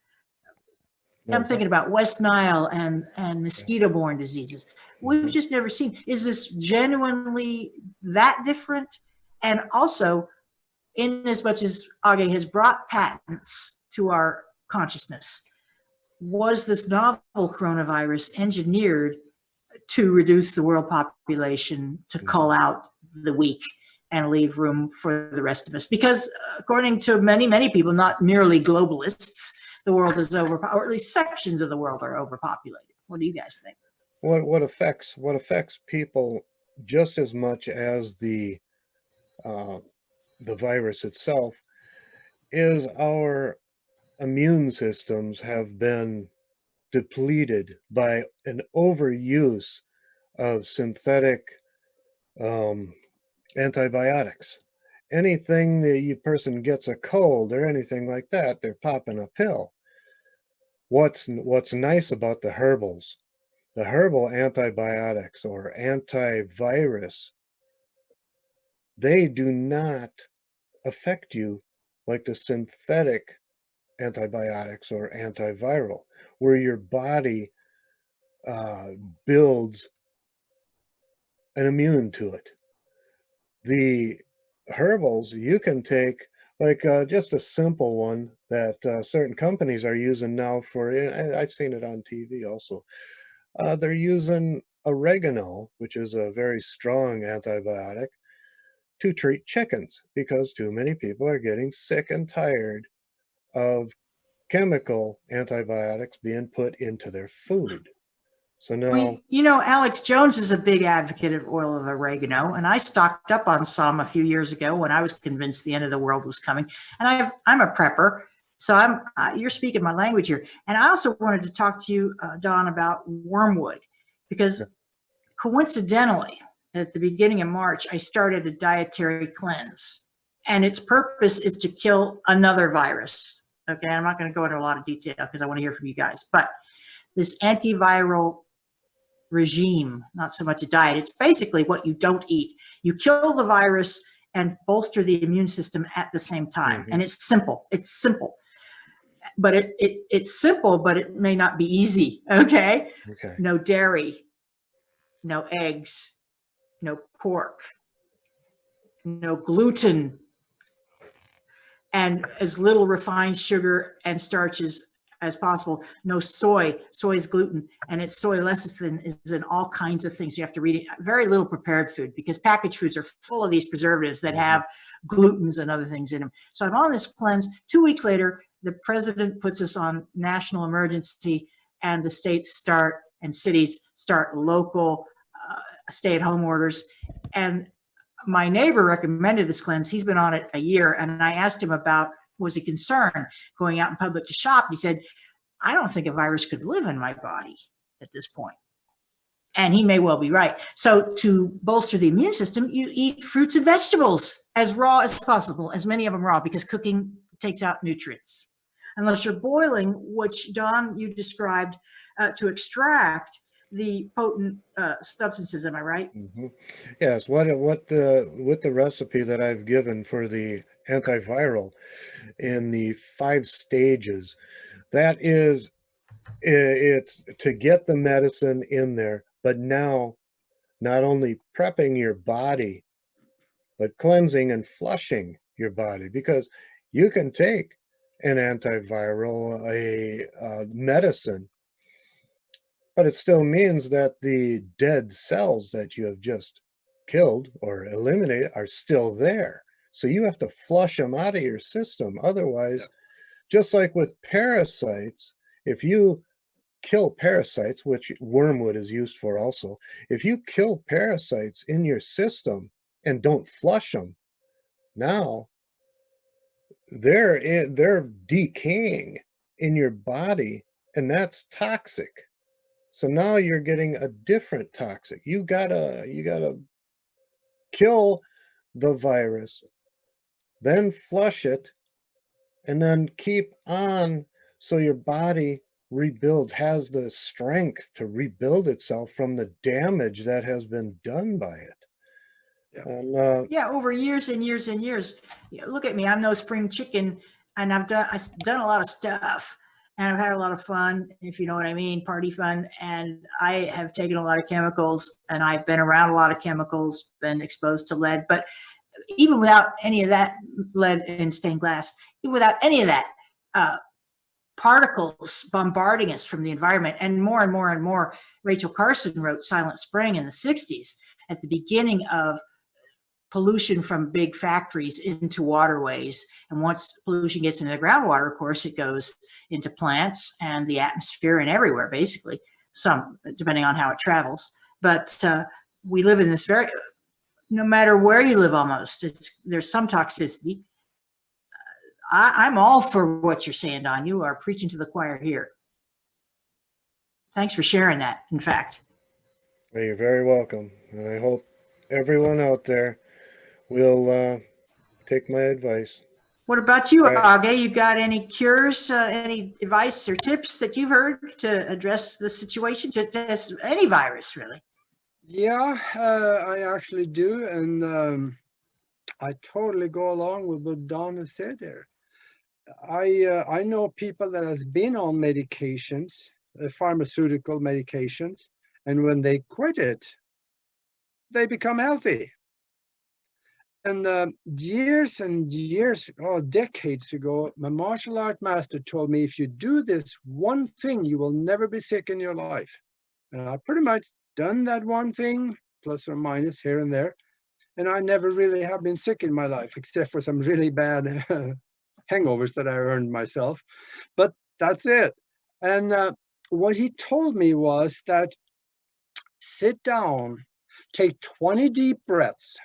I'm thinking about West Nile and mosquito-borne diseases. We've just never seen. Is this genuinely that different? And also, in as much as Aage has brought patents to our consciousness, was this novel coronavirus engineered to reduce the world population, to cull out the weak and leave room for the rest of us? Because according to many, many people, not merely globalists, the world is or at least sections of the world are overpopulated. What do you guys think? What affects people just as much as the virus itself is our immune systems have been depleted by an overuse of synthetic antibiotics. Anything the person gets a cold or anything like that, they're popping a pill. What's nice about the herbals, the herbal antibiotics or antivirus, they do not affect you like the synthetic antibiotics or antiviral, where your body builds an immune to it. The herbals you can take, like just a simple one that certain companies are using now for, I've seen it on TV also. They're using oregano, which is a very strong antibiotic, to treat chickens because too many people are getting sick and tired of chemical antibiotics being put into their food. So now, Well, you know, Alex Jones is a big advocate of oil of oregano, and I stocked up on some a few years ago when I was convinced the end of the world was coming. And I'm a prepper, so you're speaking my language here. And I also wanted to talk to you, Don, about wormwood, because coincidentally, at the beginning of March, I started a dietary cleanse, and its purpose is to kill another virus. Okay, I'm not going to go into a lot of detail because I want to hear from you guys, but this antiviral regime, not so much a diet, it's basically what you don't eat. You kill the virus and bolster the immune system at the same time. And it's simple. It's simple. But it's simple, but it may not be easy. Okay. No dairy, no eggs, no pork, no gluten, and as little refined sugar and starches as possible. No soy. Soy is gluten, and it's soy lecithin is in all kinds of things. You have to read it. Very little prepared food, because packaged foods are full of these preservatives that have glutens and other things in them. So I'm on this cleanse. 2 weeks later, the president puts us on national emergency, and the states start and cities start local stay-at-home orders. And my neighbor recommended this cleanse. He's been on it a year, and I asked him about, was he concerned going out in public to shop? He said, I don't think a virus could live in my body at this point. And he may well be right. So to bolster the immune system, you eat fruits and vegetables as raw as possible, as many of them raw, because cooking takes out nutrients. Unless you're boiling, which, Don, you described, to extract the potent substances. Am I right? Yes. With the recipe that I've given for the antiviral in the 5 stages, that is It's to get the medicine in there, but now not only prepping your body, but cleansing and flushing your body, because you can take an antiviral, a medicine, but it still means that the dead cells that you have just killed or eliminated are still there. So you have to flush them out of your system. Otherwise, just like with parasites, if you kill parasites, which wormwood is used for also, if you kill parasites in your system and don't flush them, now they're decaying in your body, and that's toxic. So now you're getting a different toxic. You gotta kill the virus, then flush it, and then keep on, so your body rebuilds, has the strength to rebuild itself from the damage that has been done by it. Yeah. And Yeah, over years and years and years. Look at me, I'm no spring chicken, and I've done a lot of stuff, and I've had a lot of fun, if you know what I mean, party fun. And I have taken a lot of chemicals, and I've been around a lot of chemicals, been exposed to lead. But even without any of that, lead in stained glass, even without any of that, particles bombarding us from the environment, and more and more and more. Rachel Carson wrote Silent Spring in the 60s at the beginning of pollution from big factories into waterways. And once pollution gets into the groundwater, of course, it goes into plants and the atmosphere and everywhere, basically, some depending on how it travels. But we live in this no matter where you live, almost, there's some toxicity. I'm all for what you're saying, Don. You are preaching to the choir here. Thanks for sharing that, in fact. well, you're very welcome. And I hope everyone out there will take my advice. What about you, Right. Aage? You got any cures, any advice or tips that you've heard to address the situation, to any virus, really? Yeah, I actually do, and I totally go along with what Don has said there. I know people that has been on medications, pharmaceutical medications, and when they quit it, they become healthy. And years and years, decades ago, my martial art master told me, if you do this one thing, you will never be sick in your life. And I pretty much done that one thing, plus or minus here and there. And I never really have been sick in my life, except for some really bad hangovers that I earned myself. But that's it. And what he told me was that sit down, take 20 deep breaths.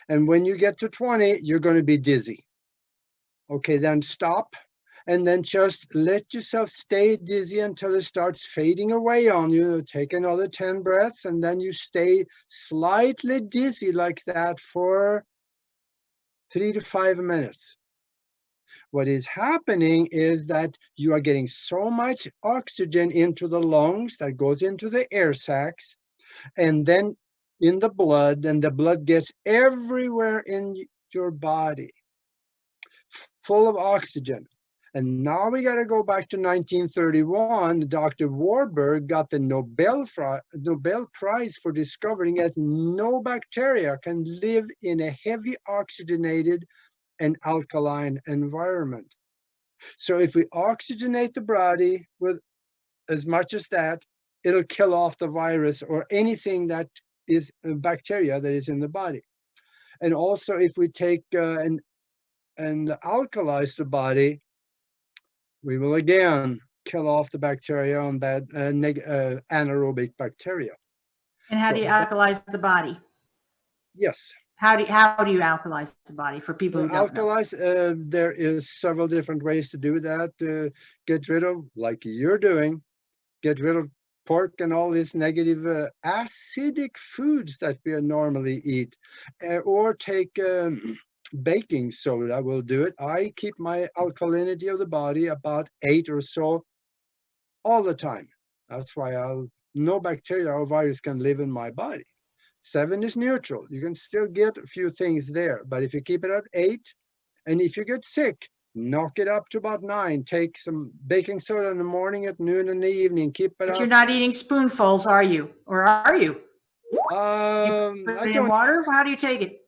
And when you get to 20, you're going to be dizzy. Okay, then stop. And then just let yourself stay dizzy until it starts fading away on you. Take another 10 breaths, and then you stay slightly dizzy like that for 3 to 5 minutes. What is happening is that you are getting so much oxygen into the lungs that goes into the air sacs, and then in the blood, and the blood gets everywhere in your body, full of oxygen. And now we got to go back to 1931. Dr. Warburg got the Nobel Prize for discovering that no bacteria can live in a heavy oxygenated and alkaline environment. So if we oxygenate the body with as much as that, it'll kill off the virus or anything that is a bacteria that is in the body. And also, if we take and alkalize the body, we will again kill off the bacteria on that anaerobic bacteria. And how do you alkalize the body? Yes. How do you alkalize the body for people who don't know? Alkalize, there is several different ways to do that. Get rid of, like you're doing, get rid of pork and all these negative acidic foods that we normally eat, or take baking soda will do it. I keep my alkalinity of the body about 8 or so all the time. That's why no bacteria or virus can live in my body. 7 is neutral. You can still get a few things there, but if you keep it at 8, and if you get sick, knock it up to about 9. Take some baking soda in the morning, at noon, in the evening. Keep it But up. you're not eating spoonfuls, are you? Or are you? You put I it in don't. water? How do you take it?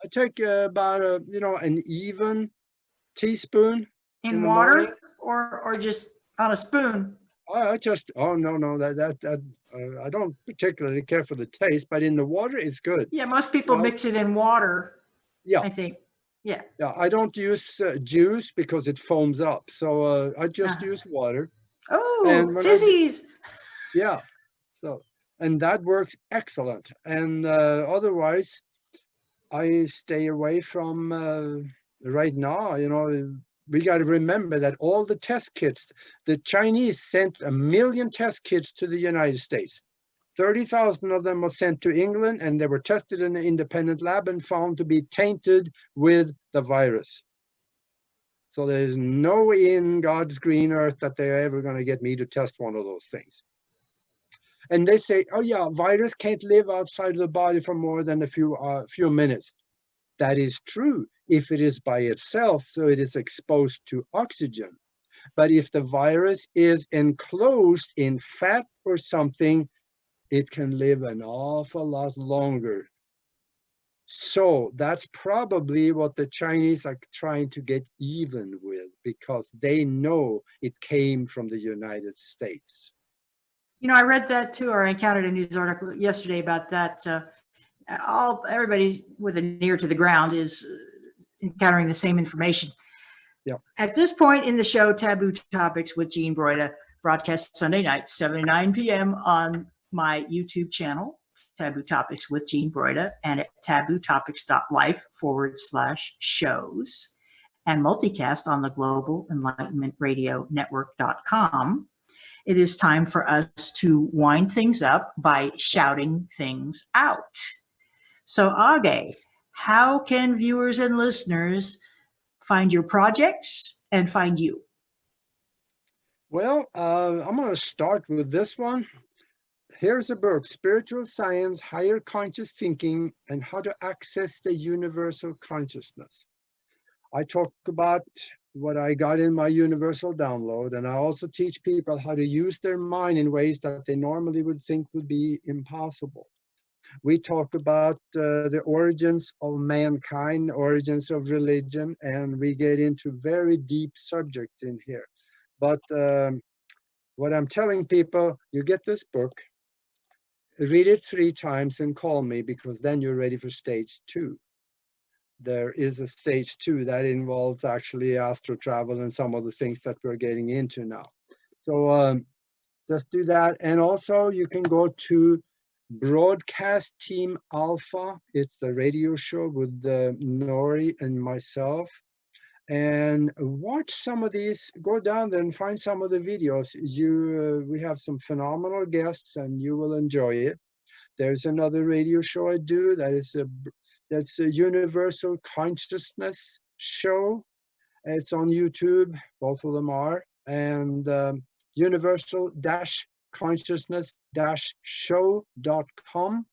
I take about an even teaspoon In the water morning. or just on a spoon? I just no that I don't particularly care for the taste, but in the water it's good. Yeah, most people Well, mix it in water, Yeah, I think. Yeah. yeah. I don't use juice because it foams up, so I just Ah. use water. Oh, And when fizzies. yeah, so and that works excellent. And otherwise, I stay away from right now. We got to remember that all the test kits, the Chinese sent 1 million test kits to the United States. 30,000 of them were sent to England, and they were tested in an independent lab and found to be tainted with the virus. So there's no way in God's green earth that they're ever going to get me to test one of those things. And they say, oh yeah, virus can't live outside of the body for more than a few minutes. That is true if it is by itself, so it is exposed to oxygen. But if the virus is enclosed in fat or something, it can live an awful lot longer. So that's probably what the Chinese are trying to get even with, because they know it came from the United States. I read that too, or I encountered a news article yesterday about that. Everybody with an ear to the ground is encountering the same information. Yeah. At this point in the show, Taboo Topics with Gene Broida broadcast Sunday night, 7 to 9 p.m. on my YouTube channel, Taboo Topics with Gene Broida, and at tabootopics.life/shows, and multicast on the Global Enlightenment Radio Network.com. It is time for us to wind things up by shouting things out. So, Aage, how can viewers and listeners find your projects and find you? Well, I'm going to start with this one. Here's a book, Spiritual Science, Higher Conscious Thinking, and How to Access the Universal Consciousness. I talk about what I got in my universal download, and I also teach people how to use their mind in ways that they normally would think would be impossible. We talk about the origins of mankind, origins of religion, and we get into very deep subjects in here. But what I'm telling people, you get this book, read it 3 times and call me, because then you're ready for stage 2. There is a stage 2 that involves actually astral travel and some of the things that we're getting into now. So just do that. And also you can go to Broadcast Team Alpha. It's the radio show with Nori and myself. And watch some of these, go down there and find some of the videos. We have some phenomenal guests and you will enjoy it. There's another radio show I do that's a Universal Consciousness show. It's on YouTube, both of them are, and universal-consciousness-show.com.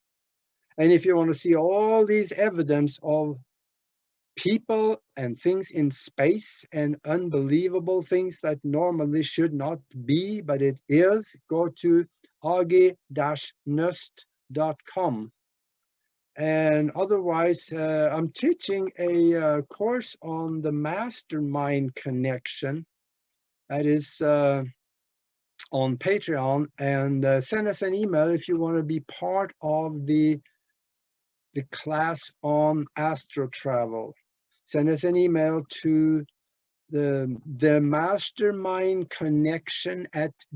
And if you want to see all these evidence of people and things in space and unbelievable things that normally should not be, but it is, go to Aage-Nost.com. And otherwise, I'm teaching a course on the mastermind connection. That is on Patreon. And send us an email if you want to be part of the class on astral travel. Send us an email to the mastermind connection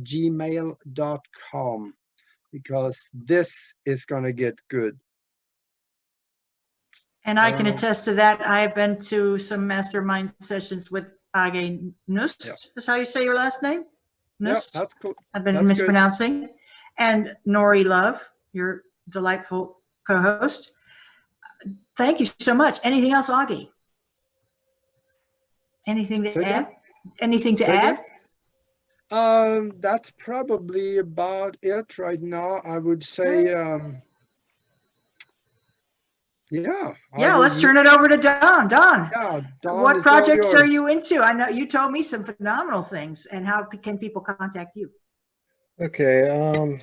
@gmail.com, because this is going to get good. And I can attest to that. I've been to some mastermind sessions with Aage Nost. Yeah. Is how you say your last name? Nost? Yeah, that's cool. I've been That's mispronouncing. Good. And Nori Love, your delightful co-host. Thank you so much. Anything else, Aage? Anything to add? Anything to add? That's probably about it right now. I would say Yeah. Yeah, let's turn it over to Don. Don, Yeah, Don, what it's all projects are yours. you into? I know you told me some phenomenal things. And how can people contact you? Okay.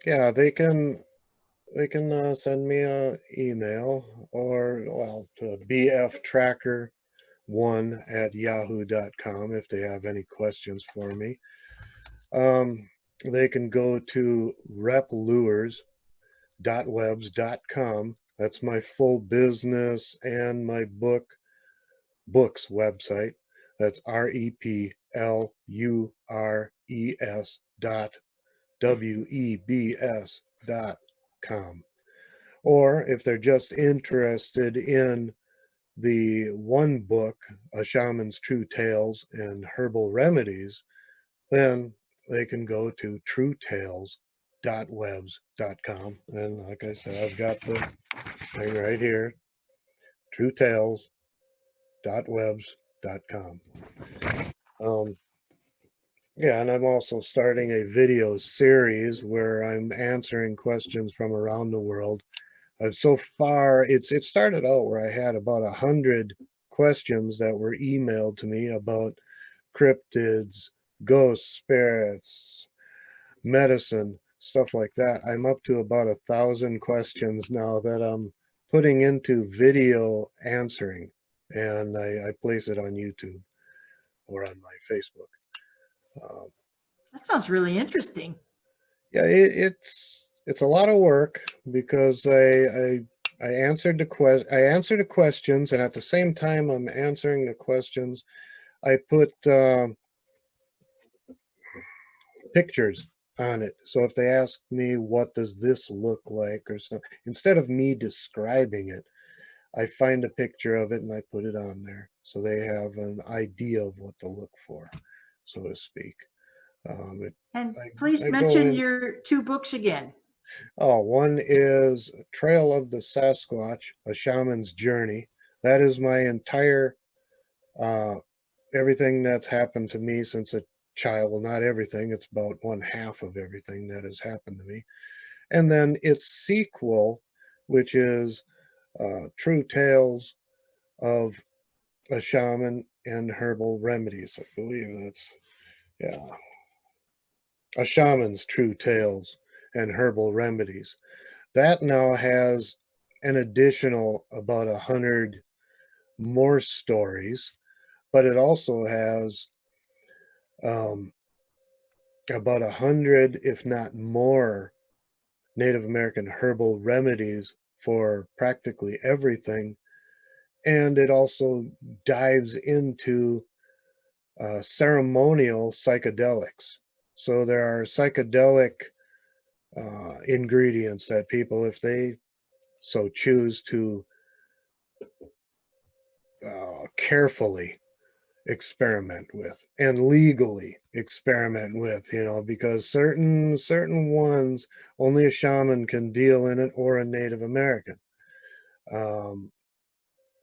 Yeah, they can send me a email or well to bftracker1@yahoo.com if they have any questions for me. They can go to replures.webs.com. That's my full business and my books website. That's REPLURES dot WEBS.com. Or if they're just interested in the one book, A Shaman's True Tales and Herbal Remedies, then they can go to truetales.webs.com. And like I said, I've got the thing right here, truetales.webs.com. Yeah, and I'm also starting a video series where I'm answering questions from around the world. So far, it started out where I had about 100 questions that were emailed to me about cryptids, ghosts, spirits, medicine, stuff like that. I'm up to about 1,000 questions now that I'm putting into video answering, and I place it on YouTube or on my Facebook. That sounds really interesting. Yeah, it's a lot of work because I answered I answer the questions, and at the same time I'm answering the questions, I put pictures on it. So if they ask me what does this look like or so, instead of me describing it, I find a picture of it and I put it on there so they have an idea of what to look for, so to speak. And please I go mention in. your 2 books again. Oh, one is Trail of the Sasquatch, A Shaman's Journey. That is my entire uh, everything that's happened to me since a child. Well, not everything. It's about one half of everything that has happened to me. And then its sequel, which is True Tales of a Shaman and Herbal Remedies. I believe that's, yeah, A Shaman's True Tales and Herbal Remedies. That now has an additional about 100 more stories, but it also has about 100, if not more, Native American herbal remedies for practically everything. And it also dives into ceremonial psychedelics. So there are psychedelic ingredients that people, if they so choose to carefully experiment with and legally experiment with, because certain ones only a shaman can deal in it or a Native American.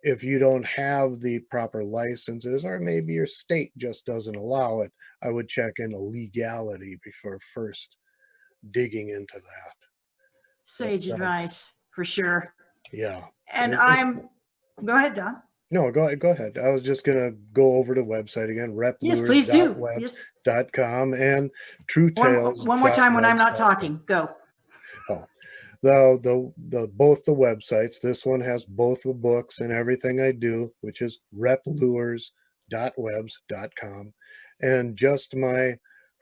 If you don't have the proper licenses, or maybe your state just doesn't allow it, I would check into legality before first digging into that. Sage advice for sure. Yeah. And go ahead, Don. No, go ahead. I was just gonna go over the website again, Yes, please do. Yes. replures.webs.com and truetales. One more time when I'm not talking. Go. Oh, the both the websites. This one has both the books and everything I do, which is replures.webs.com, and just my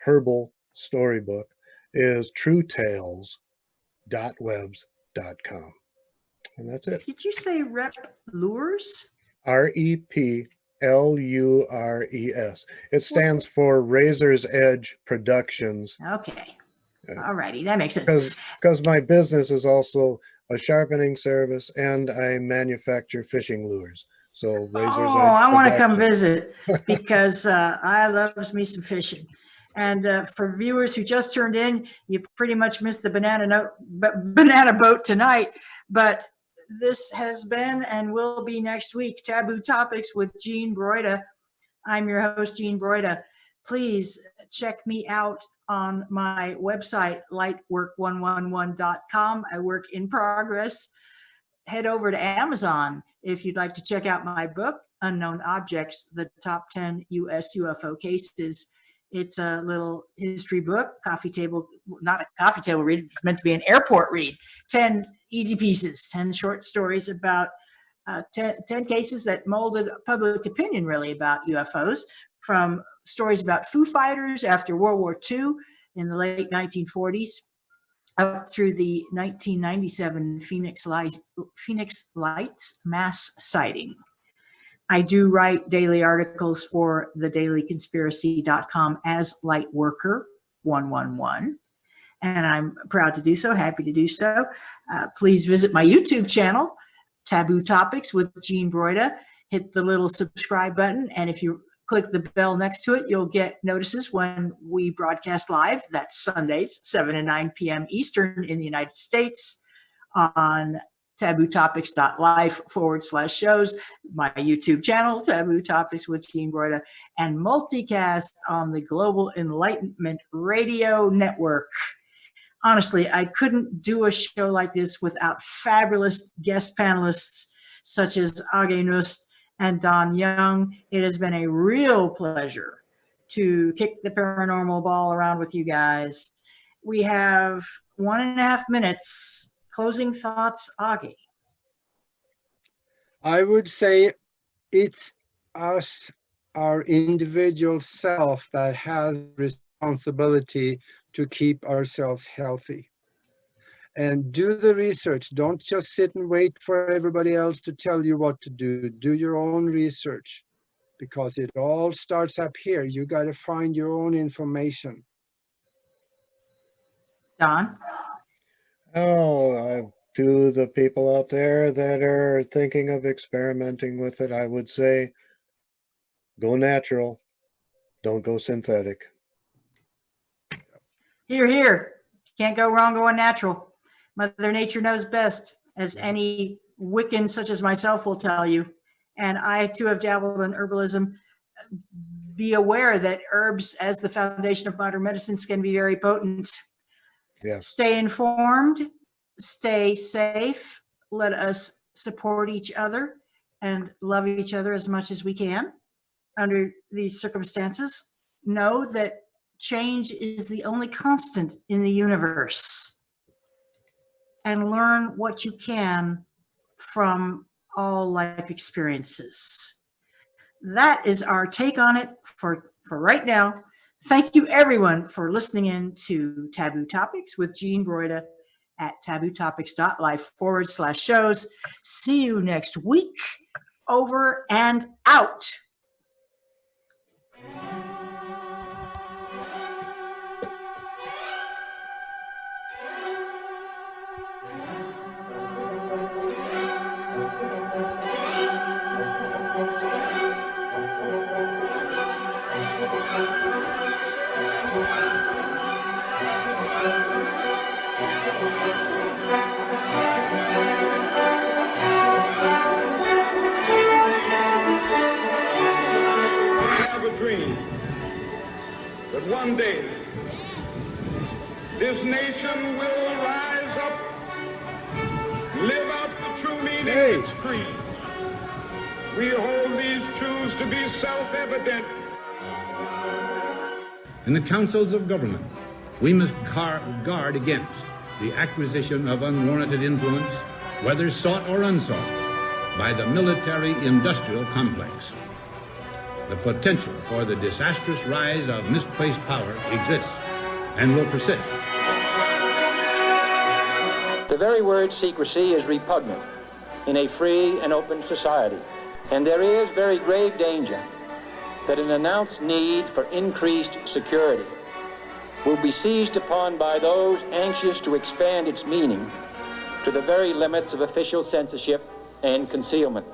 herbal storybook is truetales.webs.com. And that's it. Did you say Rep Lures? REPLURES. It stands for Razor's Edge Productions. Okay. All righty. That makes sense. Because my business is also a sharpening service and I manufacture fishing lures. So Razor's Edge. I want to come visit because I loves me some fishing. And for viewers who just turned in, you pretty much missed the banana boat tonight. But this has been and will be next week Taboo Topics with Gene Broida. I'm your host, Gene Broida. Please check me out on my website, lightwork111.com. I work in progress. head over to Amazon if you'd like to check out my book, Unknown Objects, the Top 10 U.S. UFO Cases. It's a little history book, coffee table, not a coffee table read, it's meant to be an airport read. 10 easy pieces, 10 short stories about 10 cases that molded public opinion really about UFOs, from stories about Foo Fighters after World War II in the late 1940s up through the 1997 Phoenix Lights mass sighting. I do write daily articles for thedailyconspiracy.com as Lightworker111, and I'm proud to do so, happy to do so. Please visit my YouTube channel, Taboo Topics with Gene Broida. Hit the little subscribe button, and if you click the bell next to it, you'll get notices when we broadcast live. That's Sundays, 7 and 9 p.m. Eastern in the United States on tabootopics.life/shows, my YouTube channel, Taboo Topics with Gene Broida, and multicast on the Global Enlightenment Radio Network. Honestly, I couldn't do a show like this without fabulous guest panelists such as Aage, Nost, and Don Young. It has been a real pleasure to kick the paranormal ball around with you guys. We have 1.5 minutes. Closing thoughts, Aage. I would say it's us, our individual self, that has responsibility to keep ourselves healthy. And do the research. Don't just sit and wait for everybody else to tell you what to do. Do your own research, because it all starts up here. You got to find your own information. Don? Oh, to the people out there that are thinking of experimenting with it, I would say go natural. Don't go synthetic. Here, here. Can't go wrong going natural. Mother Nature knows best, as any Wiccan such as myself will tell you. And I too have dabbled in herbalism. Be aware that herbs, as the foundation of modern medicines, can be very potent. Yes. Stay informed, stay safe. Let us support each other and love each other as much as we can under these circumstances. Know that change is the only constant in the universe, and learn what you can from all life experiences. That is our take on it for right now. Thank you, everyone, for listening in to Taboo Topics with Gene Broida at tabootopics.life/shows. See you next week. Over and out. That one day this nation will rise up, live out the true meaning of its creed. We hold these truths to be self-evident. In the councils of government, we must guard against the acquisition of unwarranted influence, whether sought or unsought, by the military-industrial complex. The potential for the disastrous rise of misplaced power exists and will persist. The very word secrecy is repugnant in a free and open society, and there is very grave danger that an announced need for increased security will be seized upon by those anxious to expand its meaning to the very limits of official censorship and concealment.